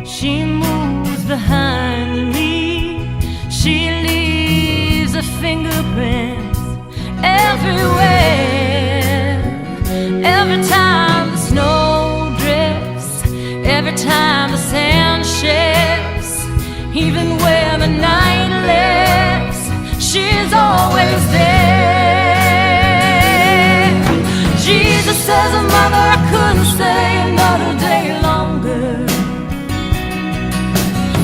she moves behind me, she leaves her fingerprints everywhere. Every time the snow drifts, every time the sand shifts, even where the night lives, she's always there. Jesus says, Mother, I couldn't stay another day longer.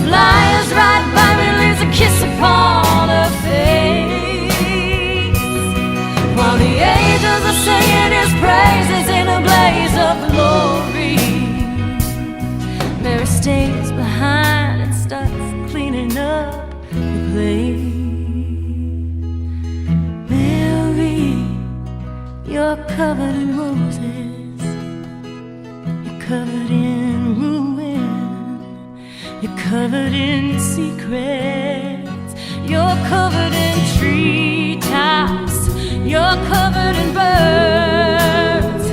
Flies right by me, leaves a kiss upon her face, while the angels are singing his praises in a blaze of glory. Mary stays behind and starts cleaning up the place. Mary, you're covered in roses, you're covered in ruin, you're covered in secrets, you're covered in treetops You're covered in birds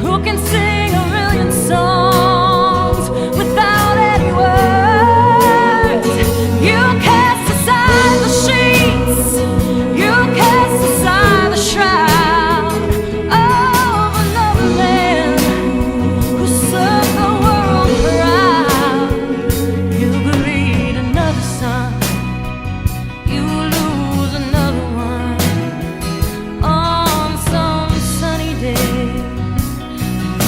who can sing a million songs without any words. You cast aside the sheets, you cast aside the shroud of another man who served the world proud. You bleed another son, you lose another one. On some sunny day,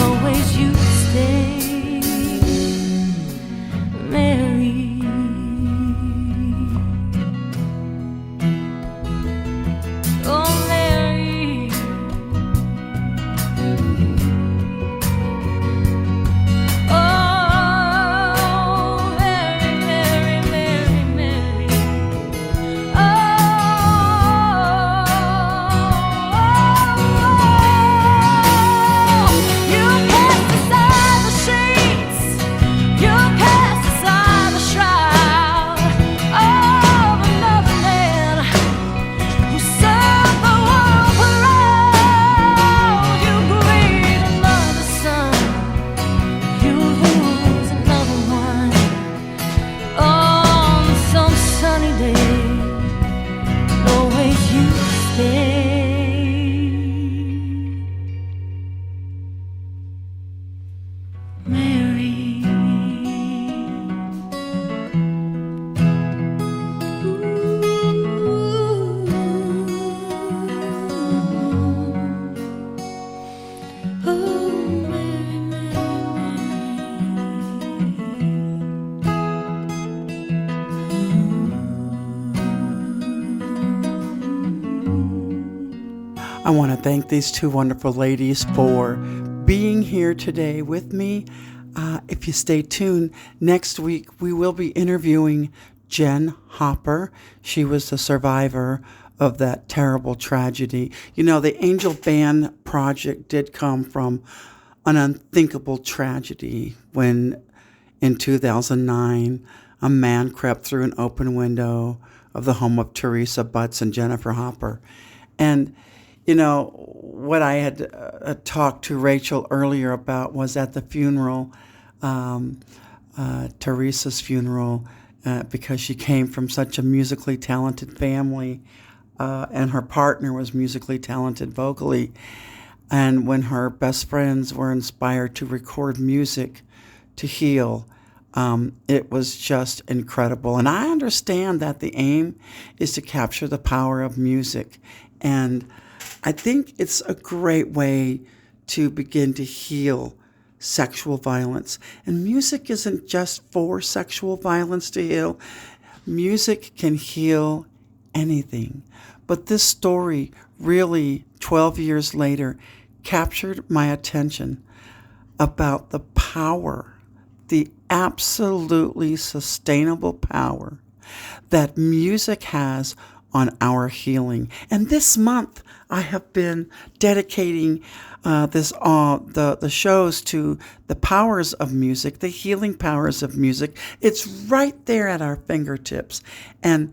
always you stay, Mary. Oh, Mary. Oh, Mary, Mary, Mary, Mary. You cast aside the sheets, you cast aside the shroud of another man who served the world proud. You breathe another son, you lose another one. On some sunny day, always you stay, Mary. I want to thank these two wonderful ladies for being here today with me. If you stay tuned, next week we will be interviewing Jen Hopper. She was the survivor of that terrible tragedy. You know, the Angel Band project did come from an unthinkable tragedy when in 2009 a man crept through an open window of the home of Teresa Butts and Jennifer Hopper. And you know, what I had talked to Rachel earlier about was at the funeral, Teresa's funeral, because she came from such a musically talented family, and her partner was musically talented vocally. And when her best friends were inspired to record music to heal, it was just incredible. And I understand that the aim is to capture the power of music. And I think it's a great way to begin to heal sexual violence. And music isn't just for sexual violence to heal. Music can heal anything. But this story really, 12 years later, captured my attention about the power, the absolutely sustainable power that music has on our healing. And this month, I have been dedicating the shows to the powers of music, the healing powers of music. It's right there at our fingertips, and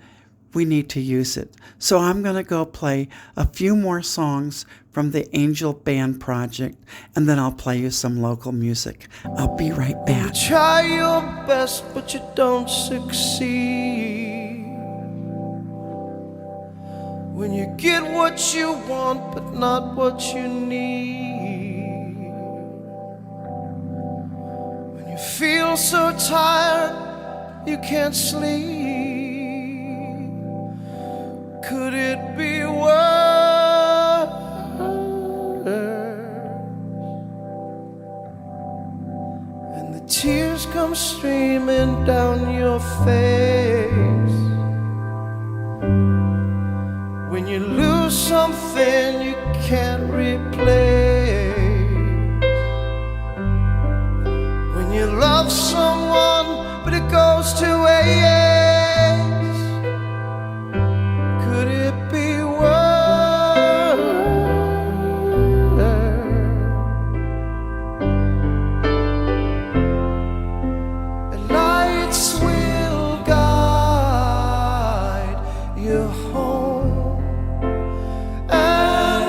we need to use it. So I'm going to go play a few more songs from the Angel Band Project, and then I'll play you some local music. I'll be right back. You try your best, but you don't succeed. When you get what you want, but not what you need. When you feel so tired, you can't sleep. Could it be worse? And the tears come streaming down your face. When you lose something you can't replace. When you love someone but it goes to waste. Could it be worse? The lights will guide you home. And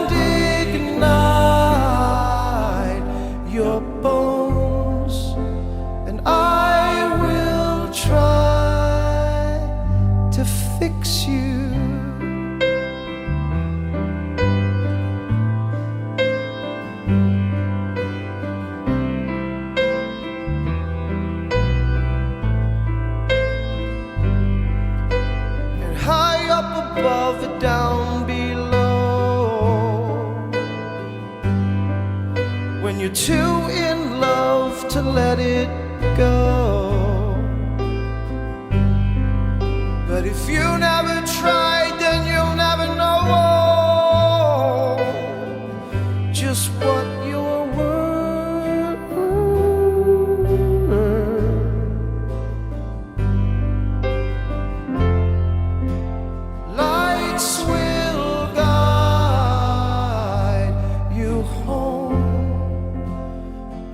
above and down below. When you're too in love to let it go. But if you never tried, then you'll never know just what you're worth. Lights will guide you home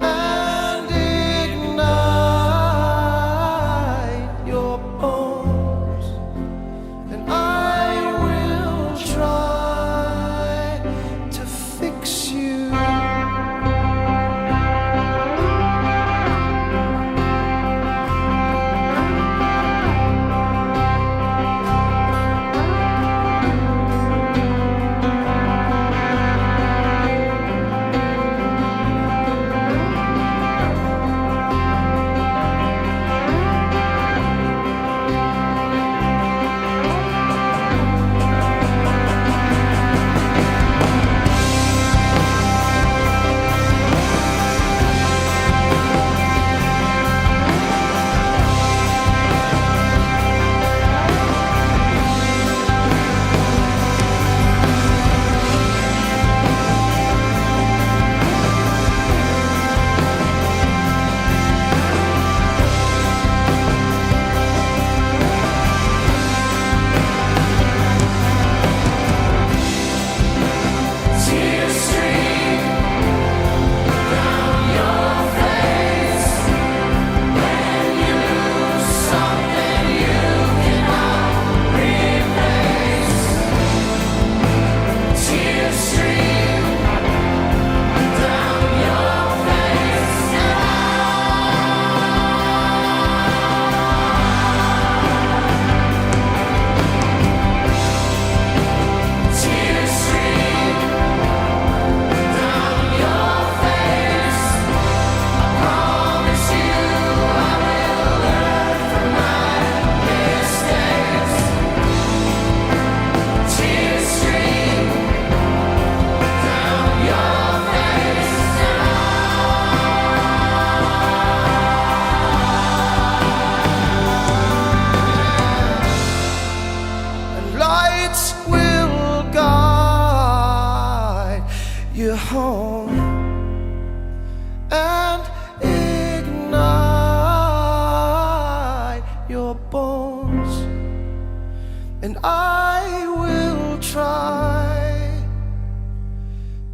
and ignite your bones, and I will try to fix you. Lights will guide you home and ignite your bones, and I will try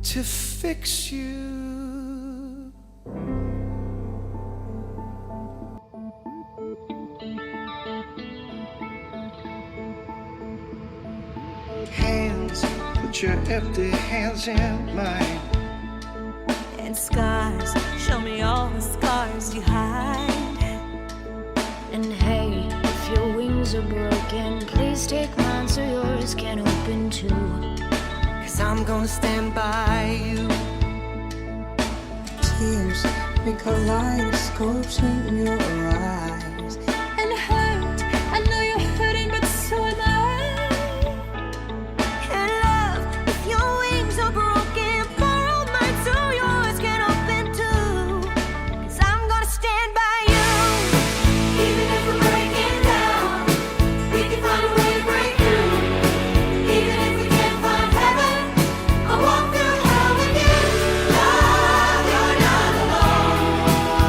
to fix you. Hands, put your empty hands in mine. And scars, show me all the scars you hide. And hey, if your wings are broken, please take mine so yours can open too. 'Cause I'm gonna stand by you. Tears make kaleidoscopes in your eyes. And hurt, I know you're hurting, but so am I. And love, if your wings are broken, borrow mine so yours can open too. 'Cause I'm gonna stand by you. Even if we're breaking down, we can find a way to break through. Even if we can't find heaven, I'll walk through hell with you. Love, you're not alone.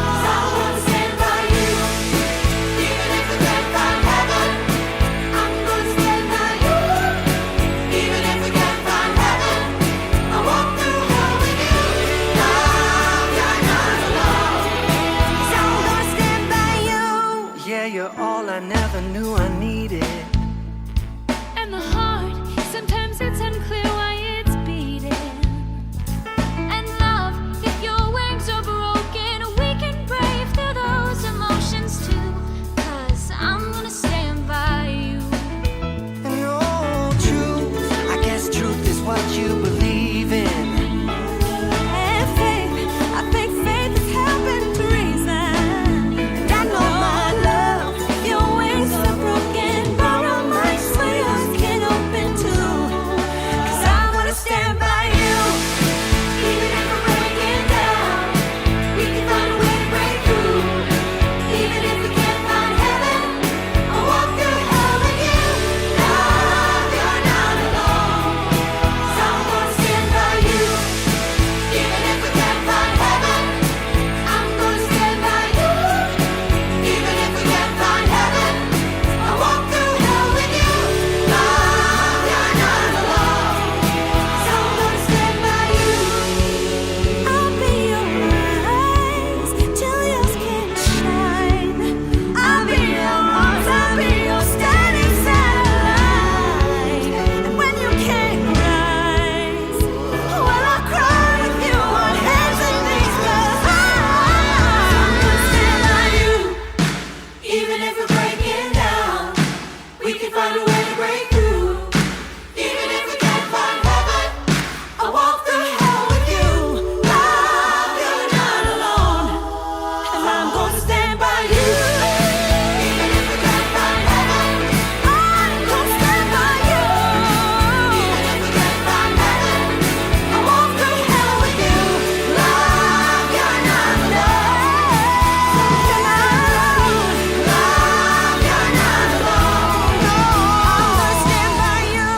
'Cause I wanna stand by you. Even if we can't find heaven, I'm gonna stand by you. Even if we can't find heaven, I'll walk through hell with you. Love, you're not alone. 'Cause I'm gonna stand by you. Yeah, you're all I never knew I needed. And the heart, sometimes it's unclear why it's beating. And love, if your wings are broken, we can brave through those emotions too. 'Cause I'm gonna stand by you. And oh, truth, I guess truth is what you believe in. And faith, I think faith is helping to reason. And I know my love, if your wings are broken, borrow mine so yours can open. find a way to break through. Even if we can't find heaven, I'll walk through hell with you. Love, you're not alone, and I'm gonna stand by you. Even if we can't find heaven, I'm gonna stand by you. Even if we can't find heaven, I'll walk through hell with you. Love, you're not alone. You're not alone. Love, you're not alone. No, I'm gonna stand by you.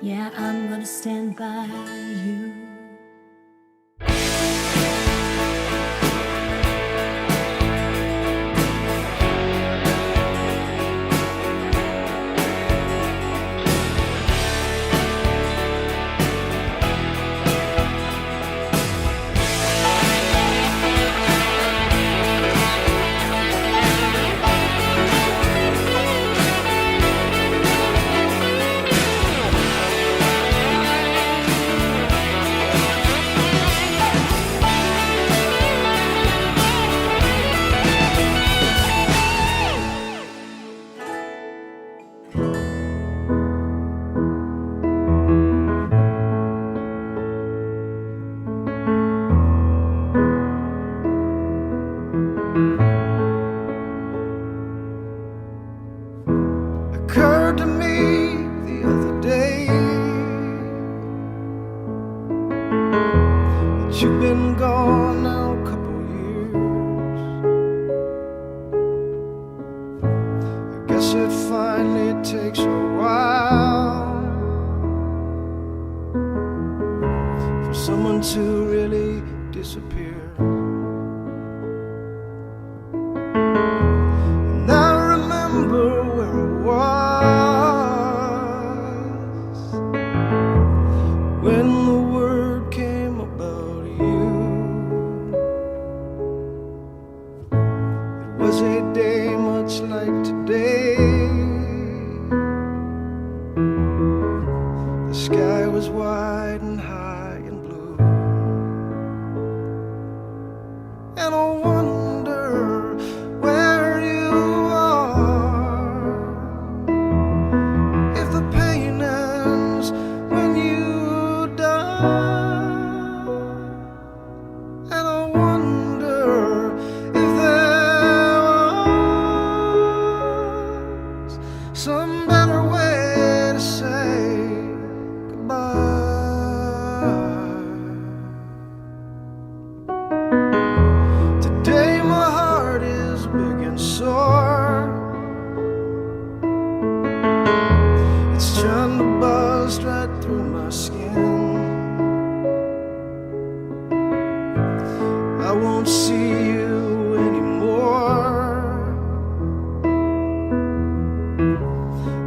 Yeah, I'm gonna stand by you. Occurred to me the other day that you've been gone now a couple years. I guess it finally takes a while for someone to really disappear. And I remember where I was when the word came about you. It was a day much like today. The sky was wide and high and blue. And I wonder where you are, if the pain ends when you die. And I wonder if there was some better way to say goodbye. Today my heart is big and sore. It's trying to bust right through my skin. I won't see you anymore.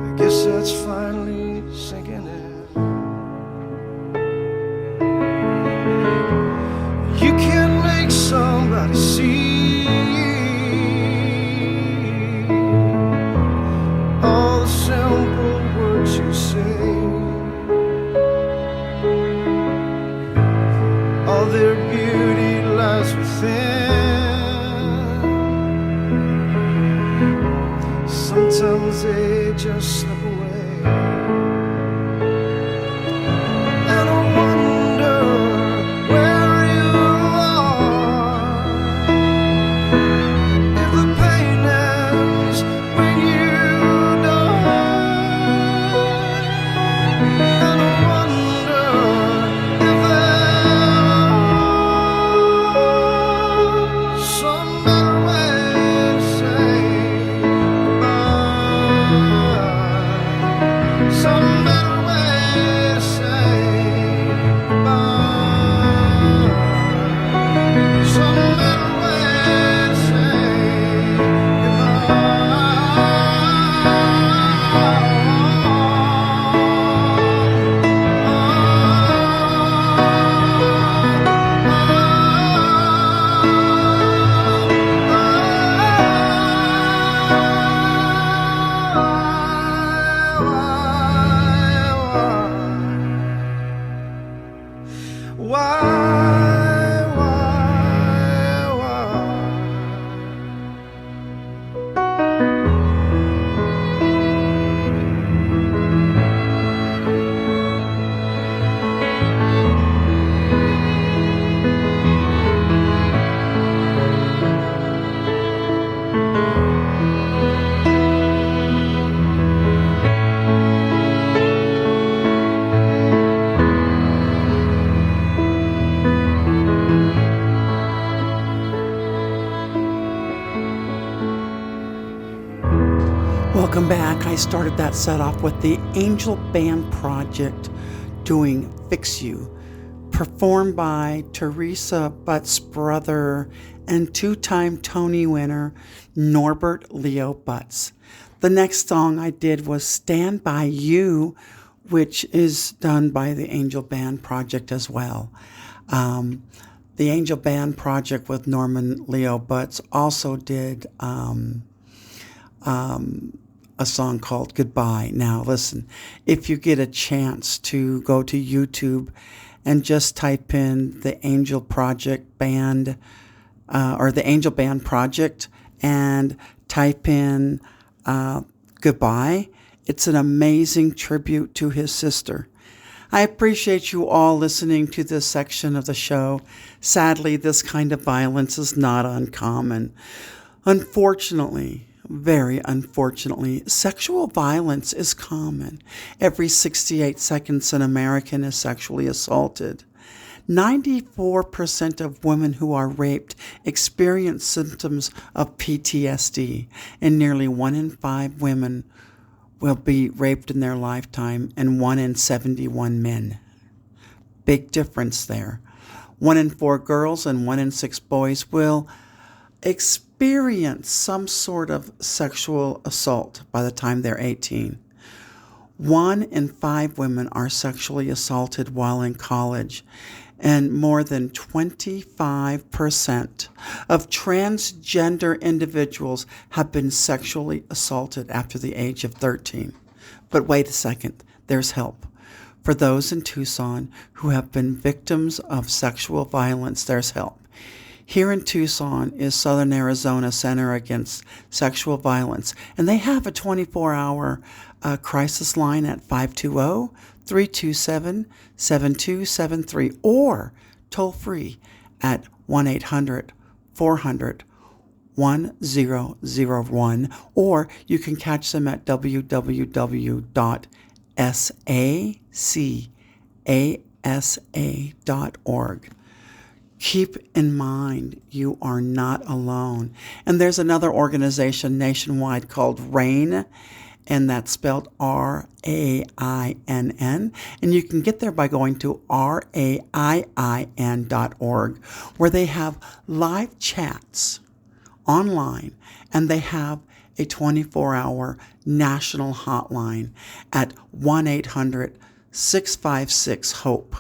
I guess that's finally sinking in. You can make somebody see all the simple words you say, all their beauty lies within. Sometimes they just slip away. And I wonder where you are, if the pain ends when you die. And I wonder if there's some better way to say goodbye. Welcome back. I started that set off with the Angel Band Project doing Fix You, performed by Teresa Butt's brother and two-time Tony winner Norbert Leo Butts. The next song I did was Stand By You, which is done by the Angel Band Project as well. The Angel Band Project with Norman Leo Butts also did a song called Goodbye. Now listen, if you get a chance to go to YouTube and just type in the Angel Project Band or the Angel Band Project and type in Goodbye, it's an amazing tribute to his sister. I appreciate you all listening to this section of the show. Sadly, this kind of violence is not uncommon. Unfortunately, very unfortunately, sexual violence is common. Every 68 seconds, an American is sexually assaulted. 94% of women who are raped experience symptoms of PTSD, and nearly 1 in 5 women will be raped in their lifetime, and 1 in 71 men. Big difference there. 1 in 4 girls and 1 in 6 boys will experience some sort of sexual assault by the time they're 18. 1 in 5 women are sexually assaulted while in college, and more than 25% of transgender individuals have been sexually assaulted after the age of 13. But wait a second, there's help. For those in Tucson who have been victims of sexual violence, there's help. Here in Tucson is Southern Arizona Center Against Sexual Violence, and they have a 24-hour crisis line at 520-327-7273 or toll free at 1-800-400-1001, or you can catch them at www.sacasa.org. Keep in mind, you are not alone. And there's another organization nationwide called RAINN, and that's spelled RAINN. And you can get there by going to RAIIN.org, where they have live chats online, and they have a 24-hour national hotline at 1-800-656-HOPE.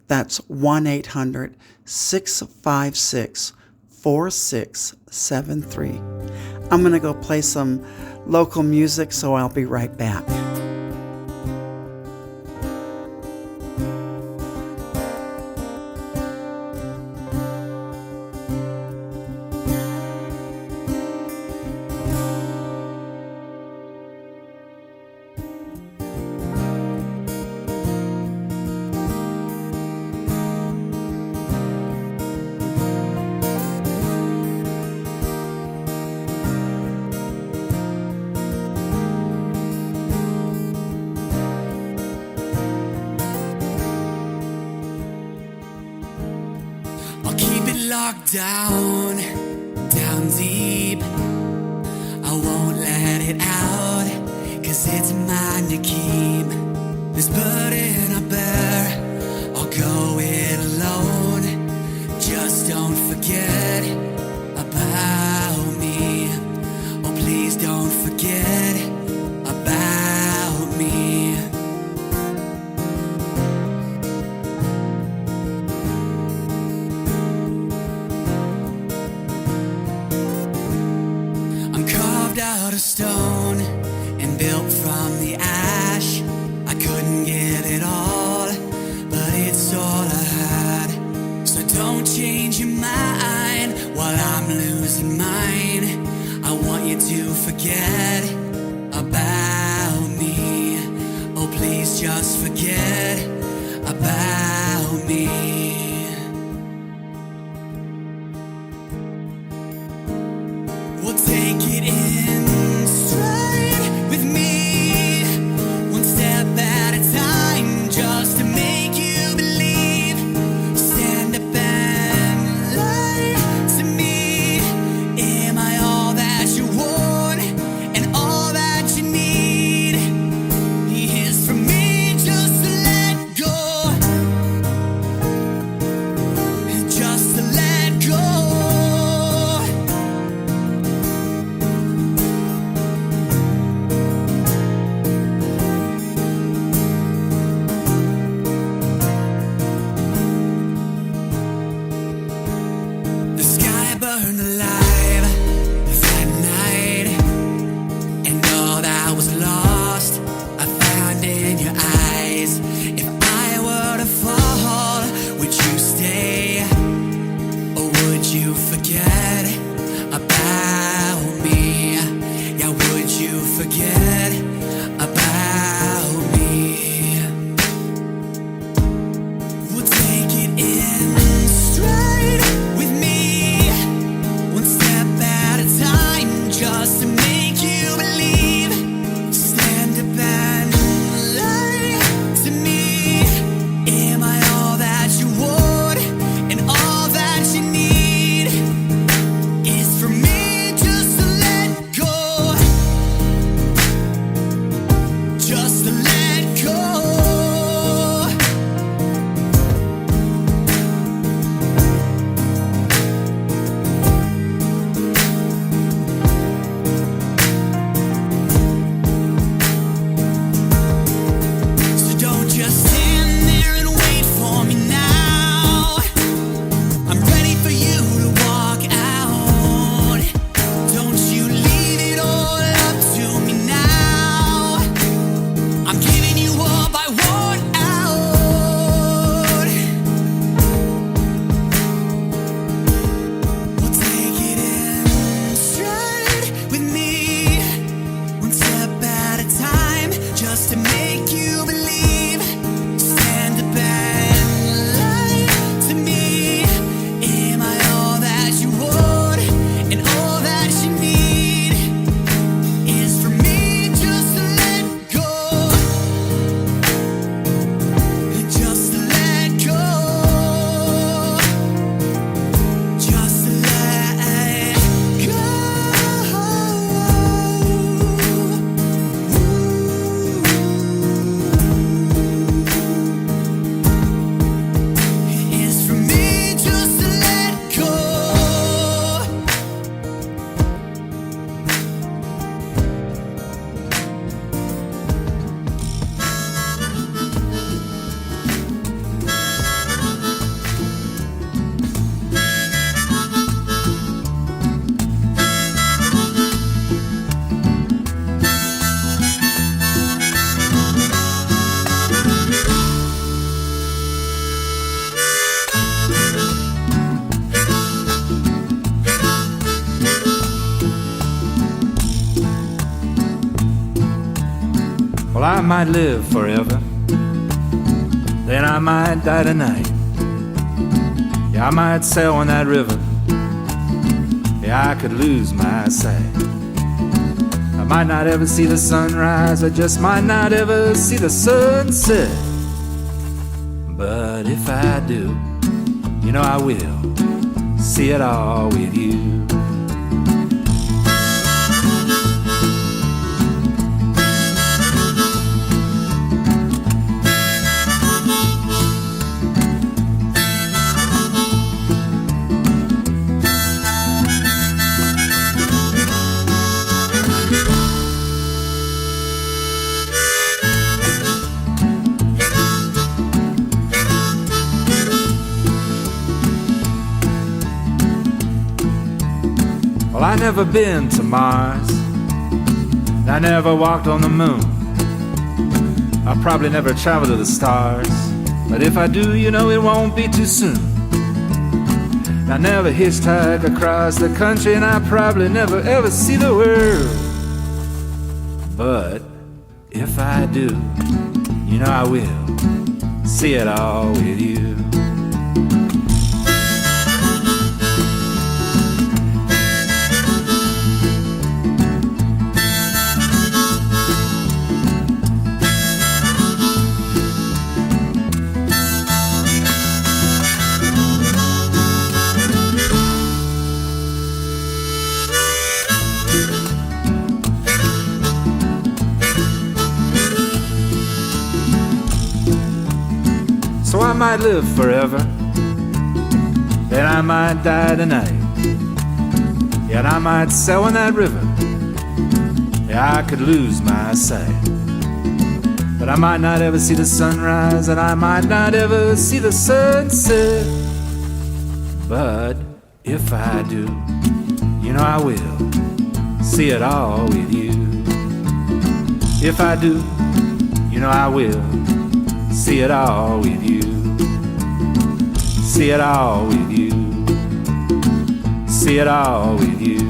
That's 1-800-656-4673. I'm going to go play some local music, so I'll be right back. Locked down deep. I won't let it out, 'cause it's mine to keep. This burden I bear, I'll go it alone. Just don't forget about me. Oh, please don't forget about me. Out of stone and built from the ash. I couldn't get it all, but it's all I had. So don't change your mind while I'm losing mine. I want you to forget about me. Oh, please just forget about me. We'll take it in stride with me, one step at a time, just to make you believe. Stand up and lie to me. Am I all that you want and all Well, I might live forever, then I might die tonight. Yeah, I might sail on that river. Yeah, I could lose my sight. I might not ever see the sunrise, I just might not ever see the sunset. But if I do, you know I will see it all with you. Well, I never been to Mars, I never walked on the moon, I'll probably never travel to the stars, but if I do, you know it won't be too soon. I never hitchhike across the country, and I probably never ever see the world. But if I do, you know I will see it all with you. So I might live forever, then I might die tonight. Yeah, and I might sail on that river. Yeah, I could lose my sight. But I might not ever see the sunrise, and I might not ever see the sunset. But if I do, you know I will see it all with you. If I do, you know I will see it all with you. See it all with you. See it all with you.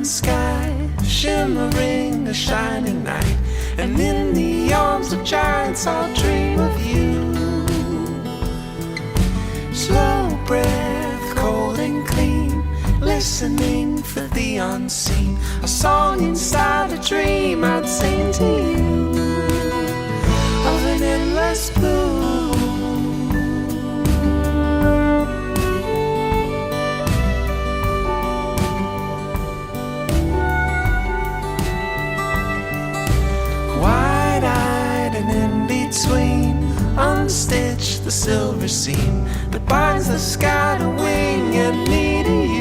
Sky, shimmering a shining night, and in the arms of giants I'll dream of you. Slow breath, cold and clean, listening for the unseen. A song inside a dream I'd sing to you, of an endless blue. Between, unstitch the silver seam that binds the sky to wing and me to you.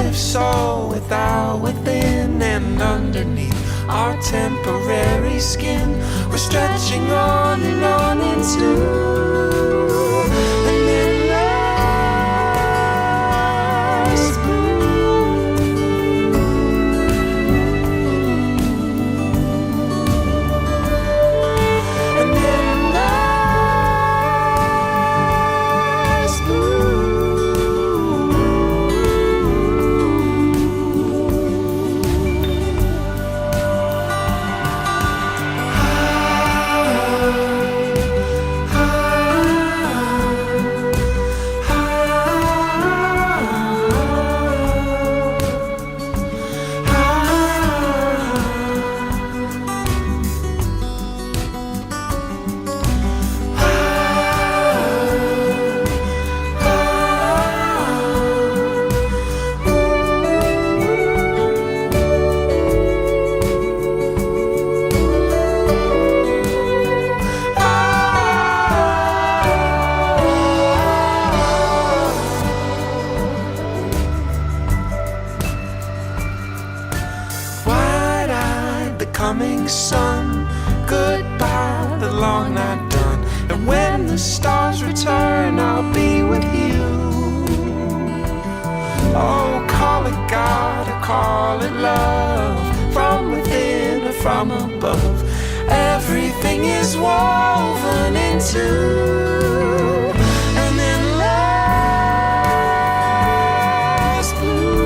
if so, without, within, and underneath our temporary skin, we're stretching on and on into an endless blue. An endless blue. Coming sun, goodbye, the long night done. And when the stars return, I'll be with you. Oh, call it God or call it love, from within or from above. Everything is woven into an endless blue.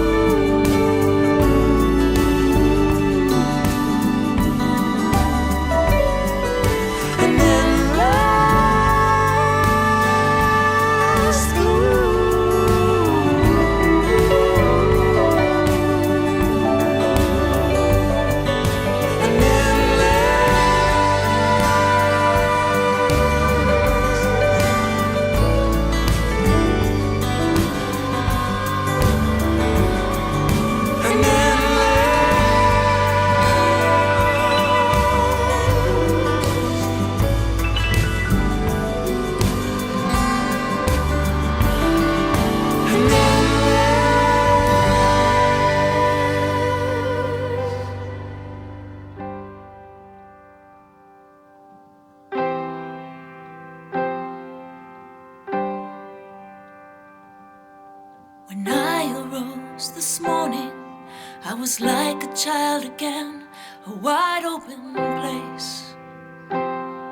When I arose this morning, I was like a child again, a wide open place,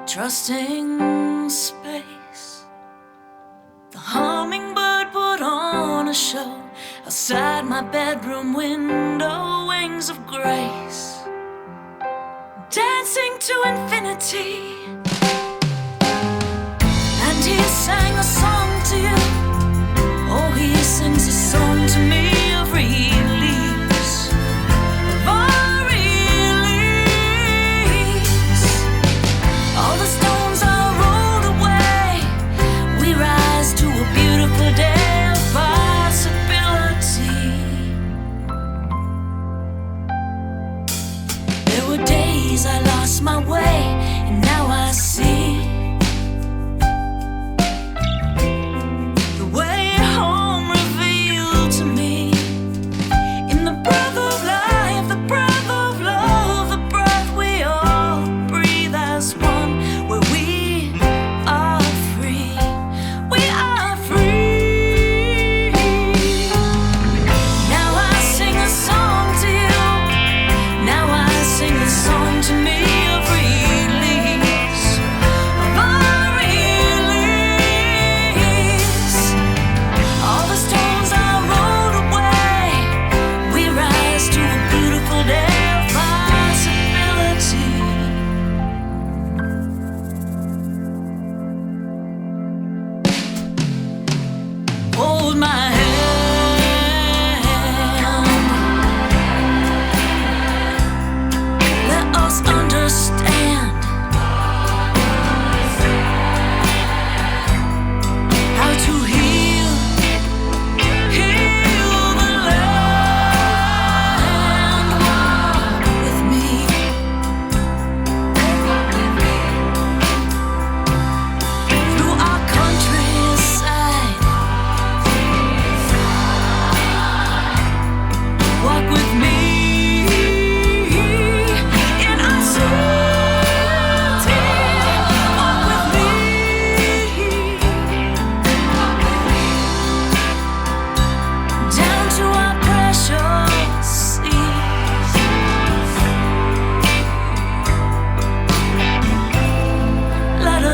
trusting space. The hummingbird put on a show outside my bedroom window, wings of grace, dancing to infinity. And he sang a song to you. Oh, he sings a song to me of release, of our release. All the stones are rolled away. We rise to a beautiful day of possibility. There were days I lost my way, and now I see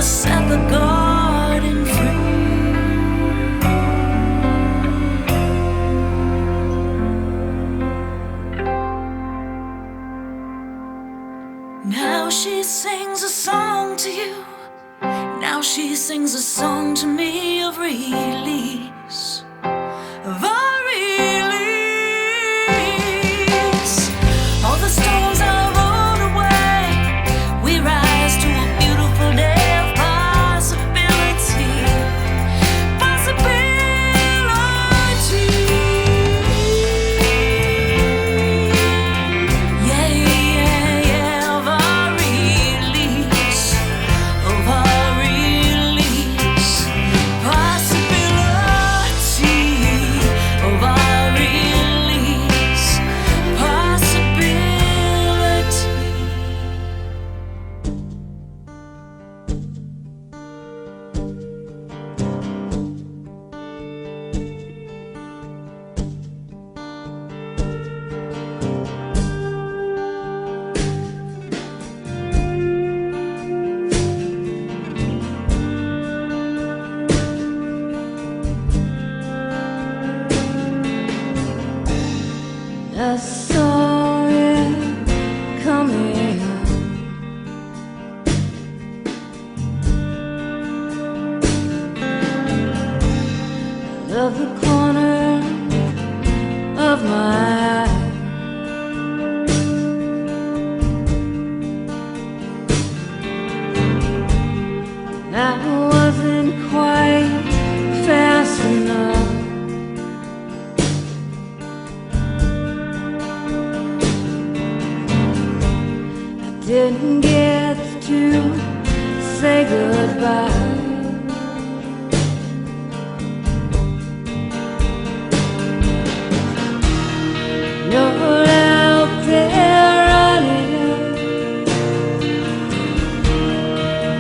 set the garden free. Now she sings a song to you. Now she sings a song to me of release, of a release. All the storms are rolled away. We rise to a beautiful day of possibility, possibility. Yeah, yeah, yeah, of a release, of a release, possibility, of a release, possibility. I saw it coming. Out of the corner of my eye, I wasn't quite fast enough. Didn't get to say goodbye. You're out there running.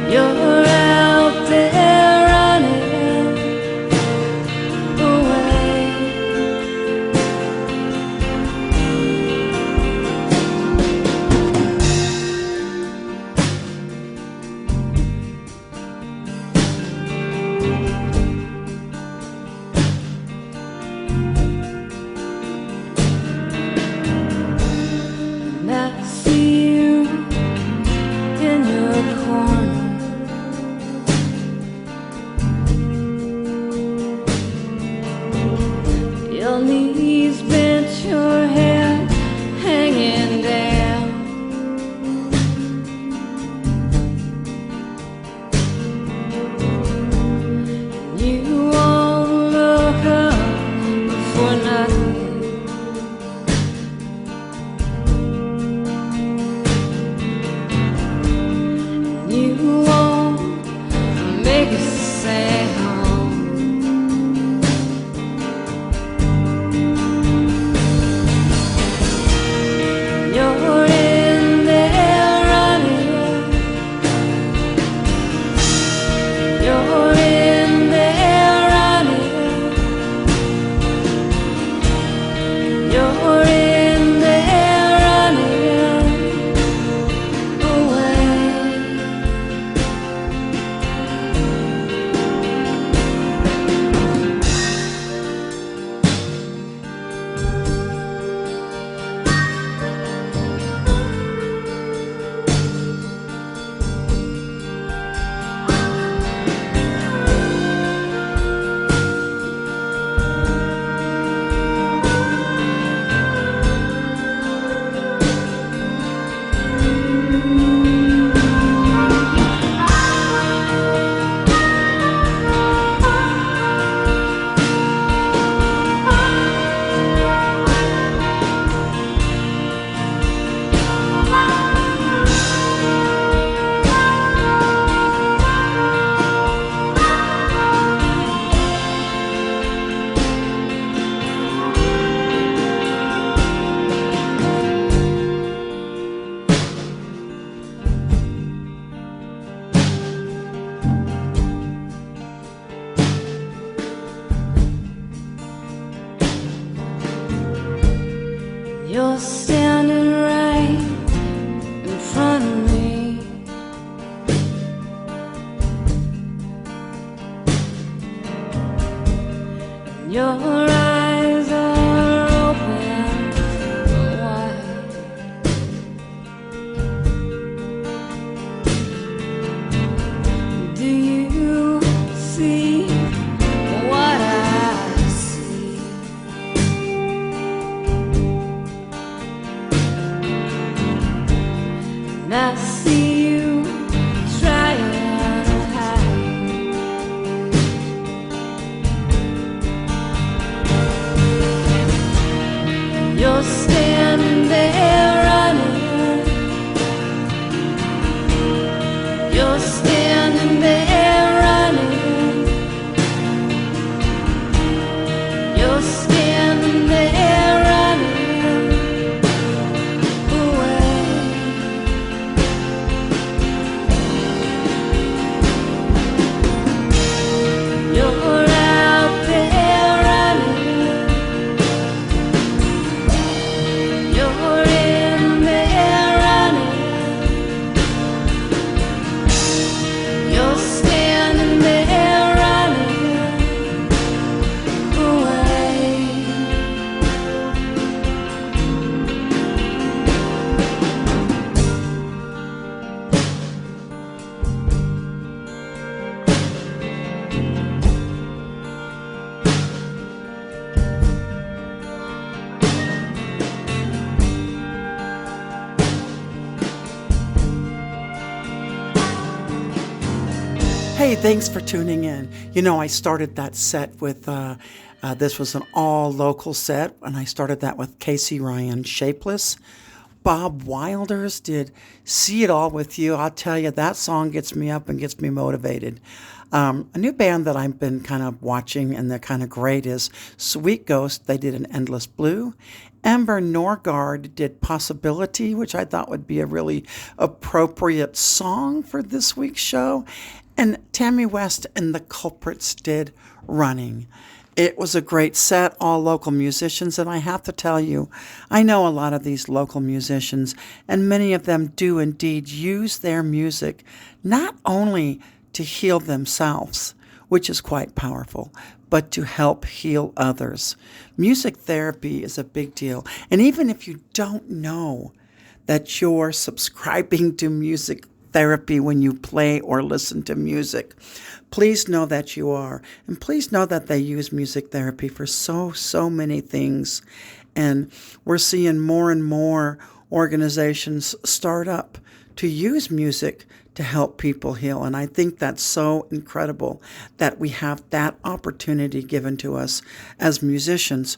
You're out there running away. And I see you in your corner. Your knees bent, your head hanging down. You won't look up for nothing. You You're standing there running. You're standing there running away. You're out there running. You're in there running. You're standing there running away. Hey, thanks for tuning in. You know, I started that set with, this was an all local set, and I started that with Casey Ryan, Shapeless. Bob Wilders did See It All With You. I'll tell you, that song gets me up and gets me motivated. A new band that I've been kind of watching, and they're kind of great, is Sweet Ghost. They did An Endless Blue. Amber Norgard did Possibility, which I thought would be a really appropriate song for this week's show. And Tammy West and the Culprits did Running. It was a great set, all local musicians, and I have to tell you, I know a lot of these local musicians, and many of them do indeed use their music not only to heal themselves, which is quite powerful, but to help heal others. Music therapy is a big deal, and even if you don't know that you're subscribing to music therapy when you play or listen to music, please know that you are. And please know that they use music therapy for so many things. And we're seeing more and more organizations start up to use music to help people heal. And I think that's so incredible that we have that opportunity given to us as musicians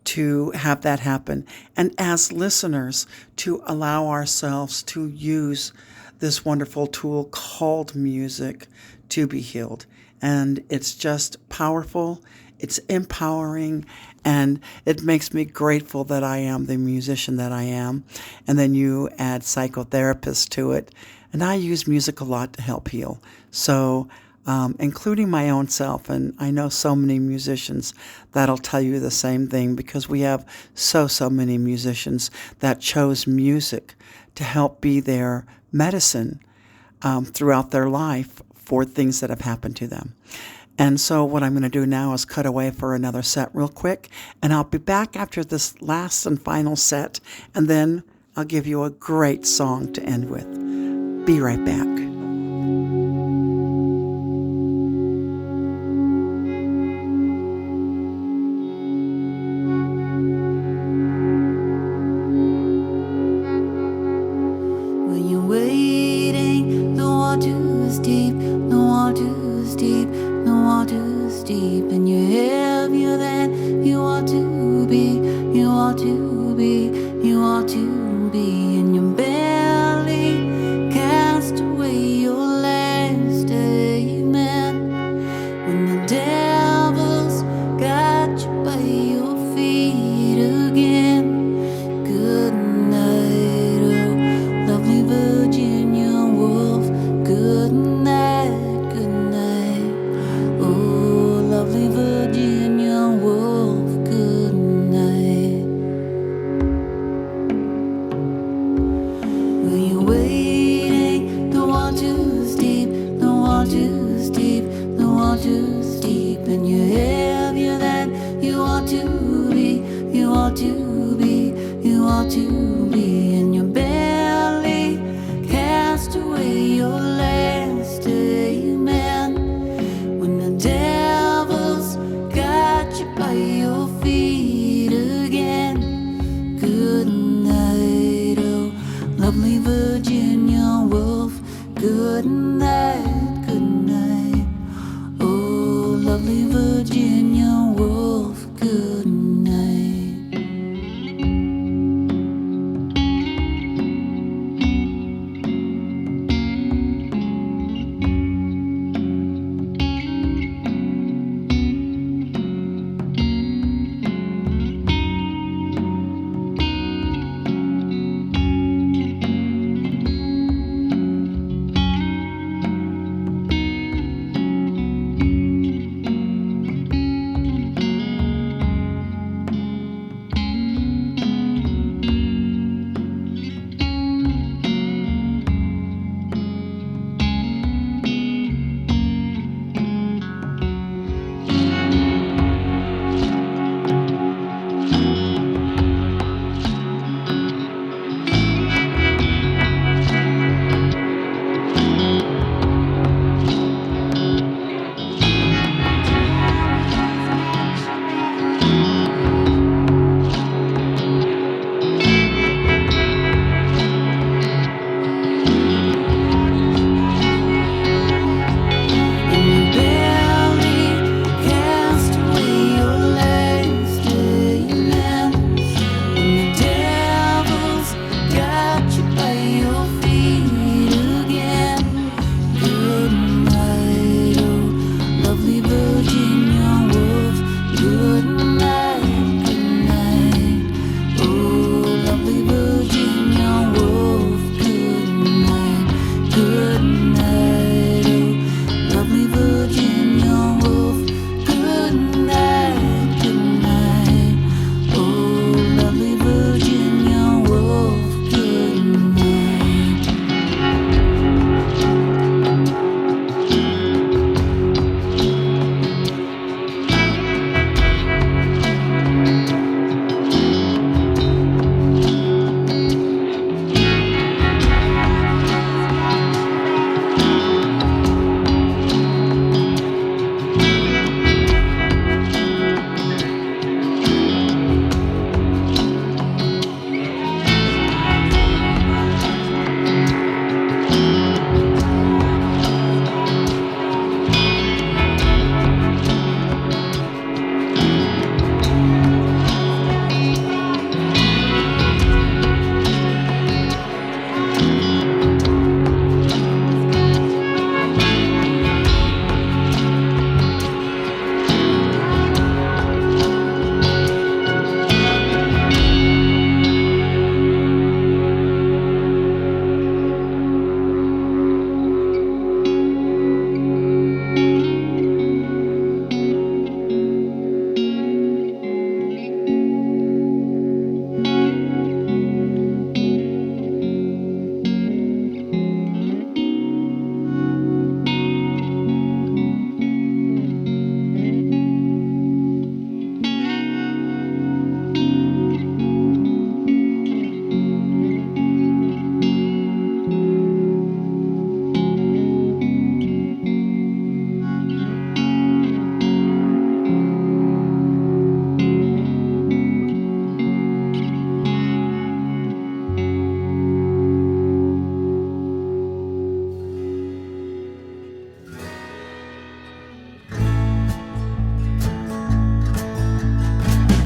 to have that happen. And as listeners, to allow ourselves to use this wonderful tool called music to be healed. And it's just powerful, it's empowering, and it makes me grateful that I am the musician that I am. And then you add psychotherapist to it. And I use music a lot to help heal. So, including my own self, and I know so many musicians that'll tell you the same thing, because we have so many musicians that chose music to help be their medicine throughout their life for things that have happened to them. And so what I'm going to do now is cut away for another set real quick, and I'll be back after this last and final set, and then I'll give you a great song to end with. Be right back. When you're waiting, the water's deep, the water's deep, the water's deep, and you're heavier than you ought to be, you ought to be, you ought to be, and you barely cast away your last amen. When the devil's got you by your feet again. Good night, oh lovely Virginia wolf. Good night, good night. Oh lovely Virginia wolf. Good night. When you're waiting, the water's deep, the water's deep, the water's deep, and you're heavier than you ought to be, you ought to be, you ought to be, and you barely cast away your last amen. When the devil's got you by your feet again. Good night, oh lovely Virginia wolf. Good night, good night. Oh lovely Virginia wolf. Good night.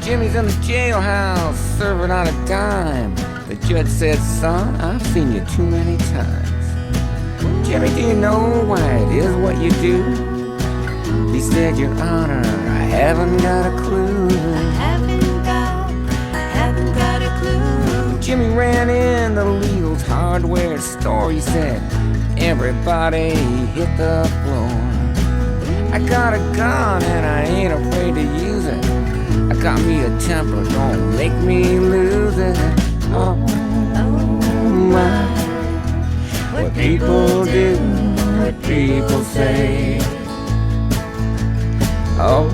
Jimmy's in the jailhouse, serving on a dime. The judge said, son, I've seen you too many times. Jimmy, do you know why it is what you do? He said, Your Honor, I haven't got a clue. I haven't got a clue. Jimmy ran in the Legal's hardware store. He said, everybody hit the floor. I got a gun and I ain't afraid to use it. I got me a temper, don't make me lose it. Oh, my, what people do, what people say. Oh,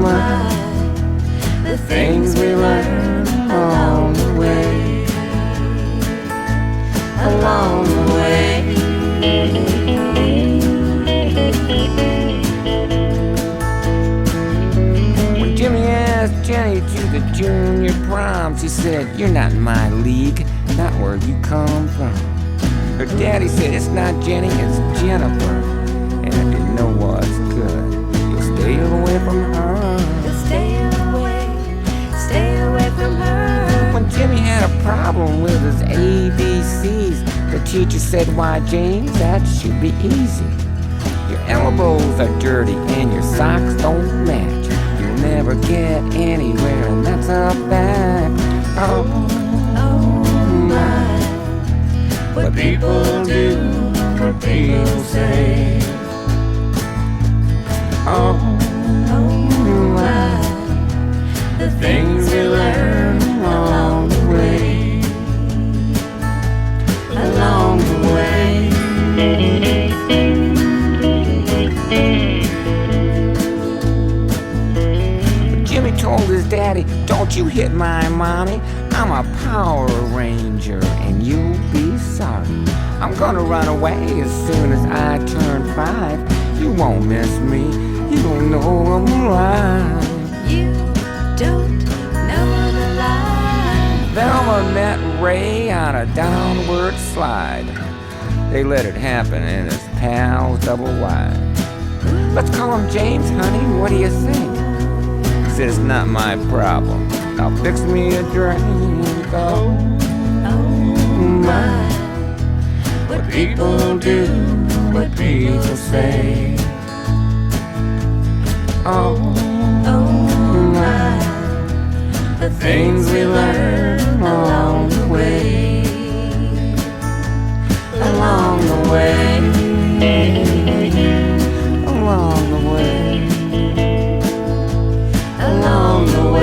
my, the things we learn along the way. Along the way. When Jimmy asked Jenny to the junior proms, he said, you're not in my league, not where you come from. Her daddy said, it's not Jenny, it's Jennifer. And if you know what's good, you'll stay away from her. Stay away from her. When Jimmy had a problem with his ABCs, the teacher said, why, James, that should be easy. Your elbows are dirty and your socks don't match. You'll never get anywhere, and that's a fact. Oh, my, what people do, what people say. Oh, my, the things we learn along the way. Along the way. Jimmy told his daddy, don't you hit my mommy. I'm a Power Ranger and you'll be sorry. I'm gonna run away as soon as I turn 5. You won't miss me, you'll know I'm alive. You don't know the lie. Velma met Ray on a downward slide. They let it happen and his pals double wide. Let's call him James, honey, what do you think? He said, it's not my problem, I'll fix me a drink. Oh, my, what people do, what people say. Oh, my, the things we learn along the way. Along the way. Along the way. Along the way.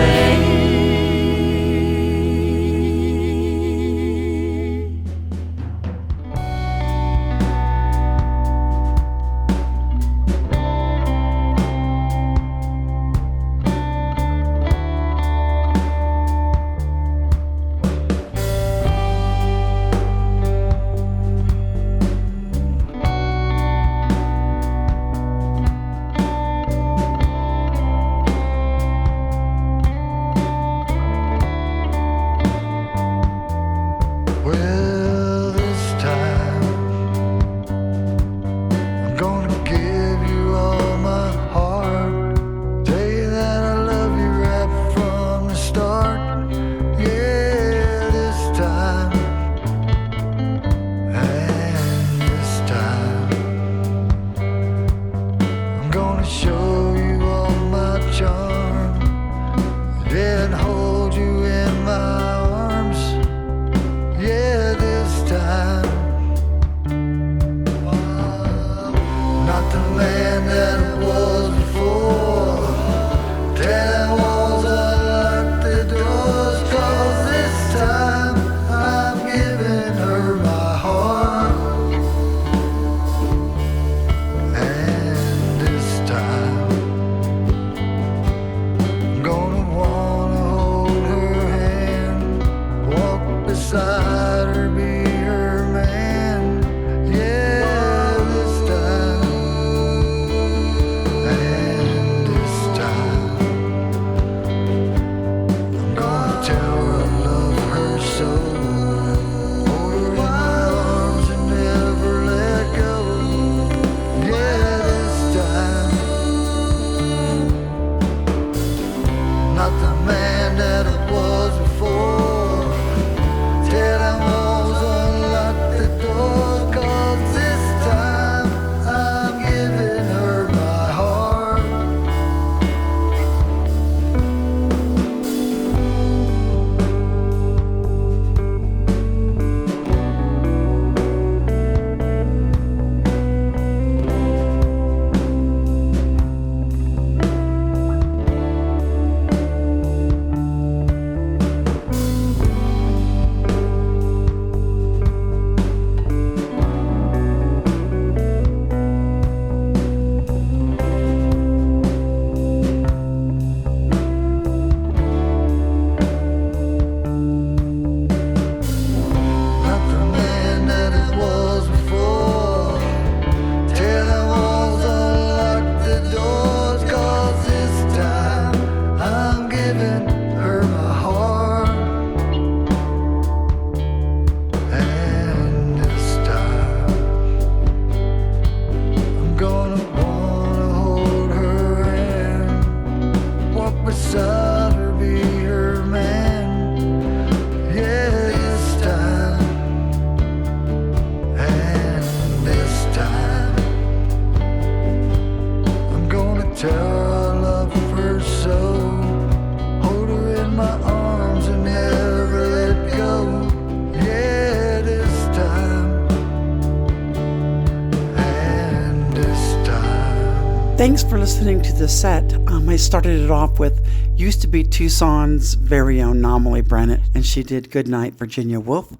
Thanks for listening to the set. I started it off with used to be Tucson's very own Nomaly Brennan, and she did Goodnight Virginia Woolf.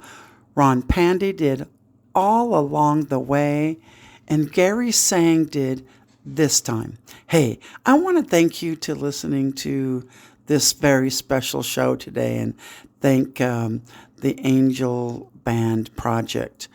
Ron Pandy did All Along the Way, and Gary Sang did This Time. Hey, I want to thank you to listening to this very special show today, and thank the Angel Band Project.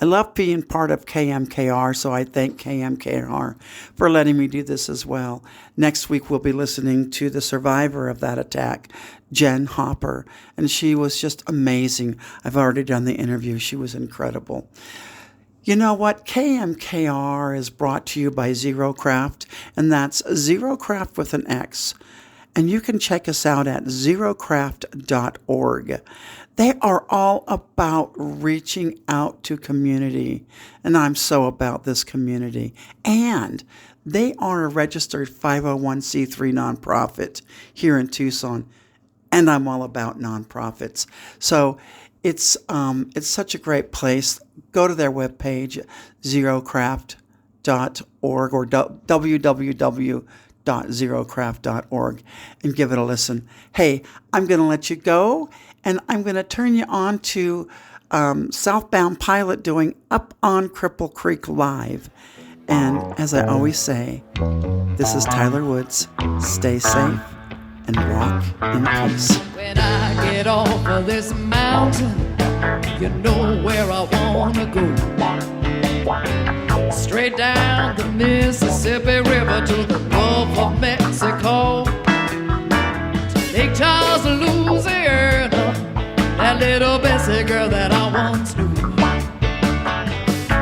I love being part of KMKR, so I thank KMKR for letting me do this as well. Next week, we'll be listening to the survivor of that attack, Jen Hopper, and she was just amazing. I've already done the interview. She was incredible. You know what? KMKR is brought to you by ZeroCraft, and that's ZeroCraft with an X. And you can check us out at zerocraft.org. They are all about reaching out to community, and I'm so about this community. And they are a registered 501c3 nonprofit here in Tucson, and I'm all about nonprofits. So it's such a great place. Go to their webpage, zerocraft.org or www.zerocraft.org, and give it a listen. Hey, I'm going to let you go, and I'm going to turn you on to Southbound Pilot doing Up on Cripple Creek Live. And as I always say, this is Tyler Woods. Stay safe and walk in peace. When I get off of this mountain, you know where I wanna go. Straight down the Mississippi River to the Gulf of Mexico, to Lake Charles, Louisiana, that little Bessie girl that I once knew.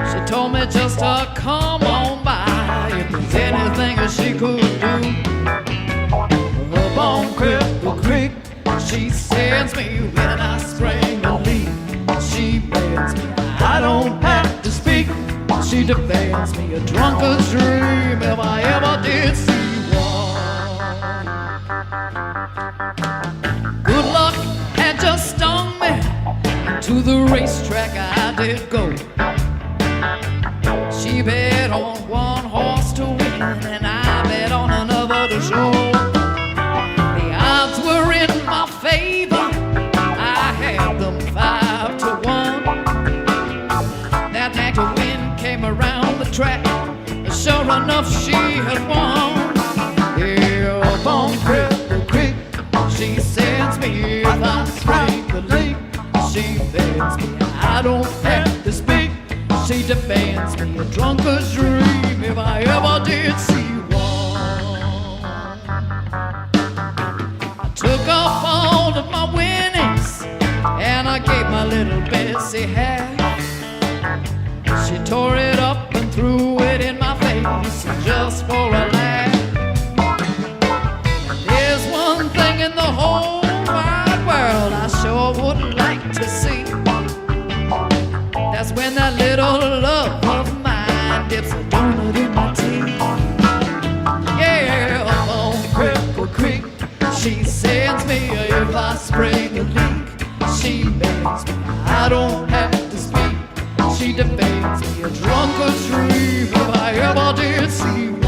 She told me just to come on by if there's anything that she could do. Up on Cripple Creek, she sends me when I spring a leak. She begs me, I don't have to speak. She defends me, a drunkard's dream if I ever did see one. Good luck had just stung me. To the racetrack I did go. She bet on one horse to win, and I bet on another to show. The odds were in my favor. I had them 5-1. That night the wind came around the track, and sure enough she had won. Yeah, up on Cripple Creek, she sends me if I spring the leak. She begs me, I don't have to speak. She defends me, a drunkard's dream if I ever did see one. I took off all of my winnings, and I gave my little Bessie half. She tore it up and threw it in my face just for a laugh. There's one thing in the whole wide world I sure would like to see. That's when that little love of mine dips a donut in my tea. Yeah, up on Cripple Creek, she sends me if I spring a leak. She begs me, I don't have to speak. She defends me, a drunkard's dream if I ever did see one.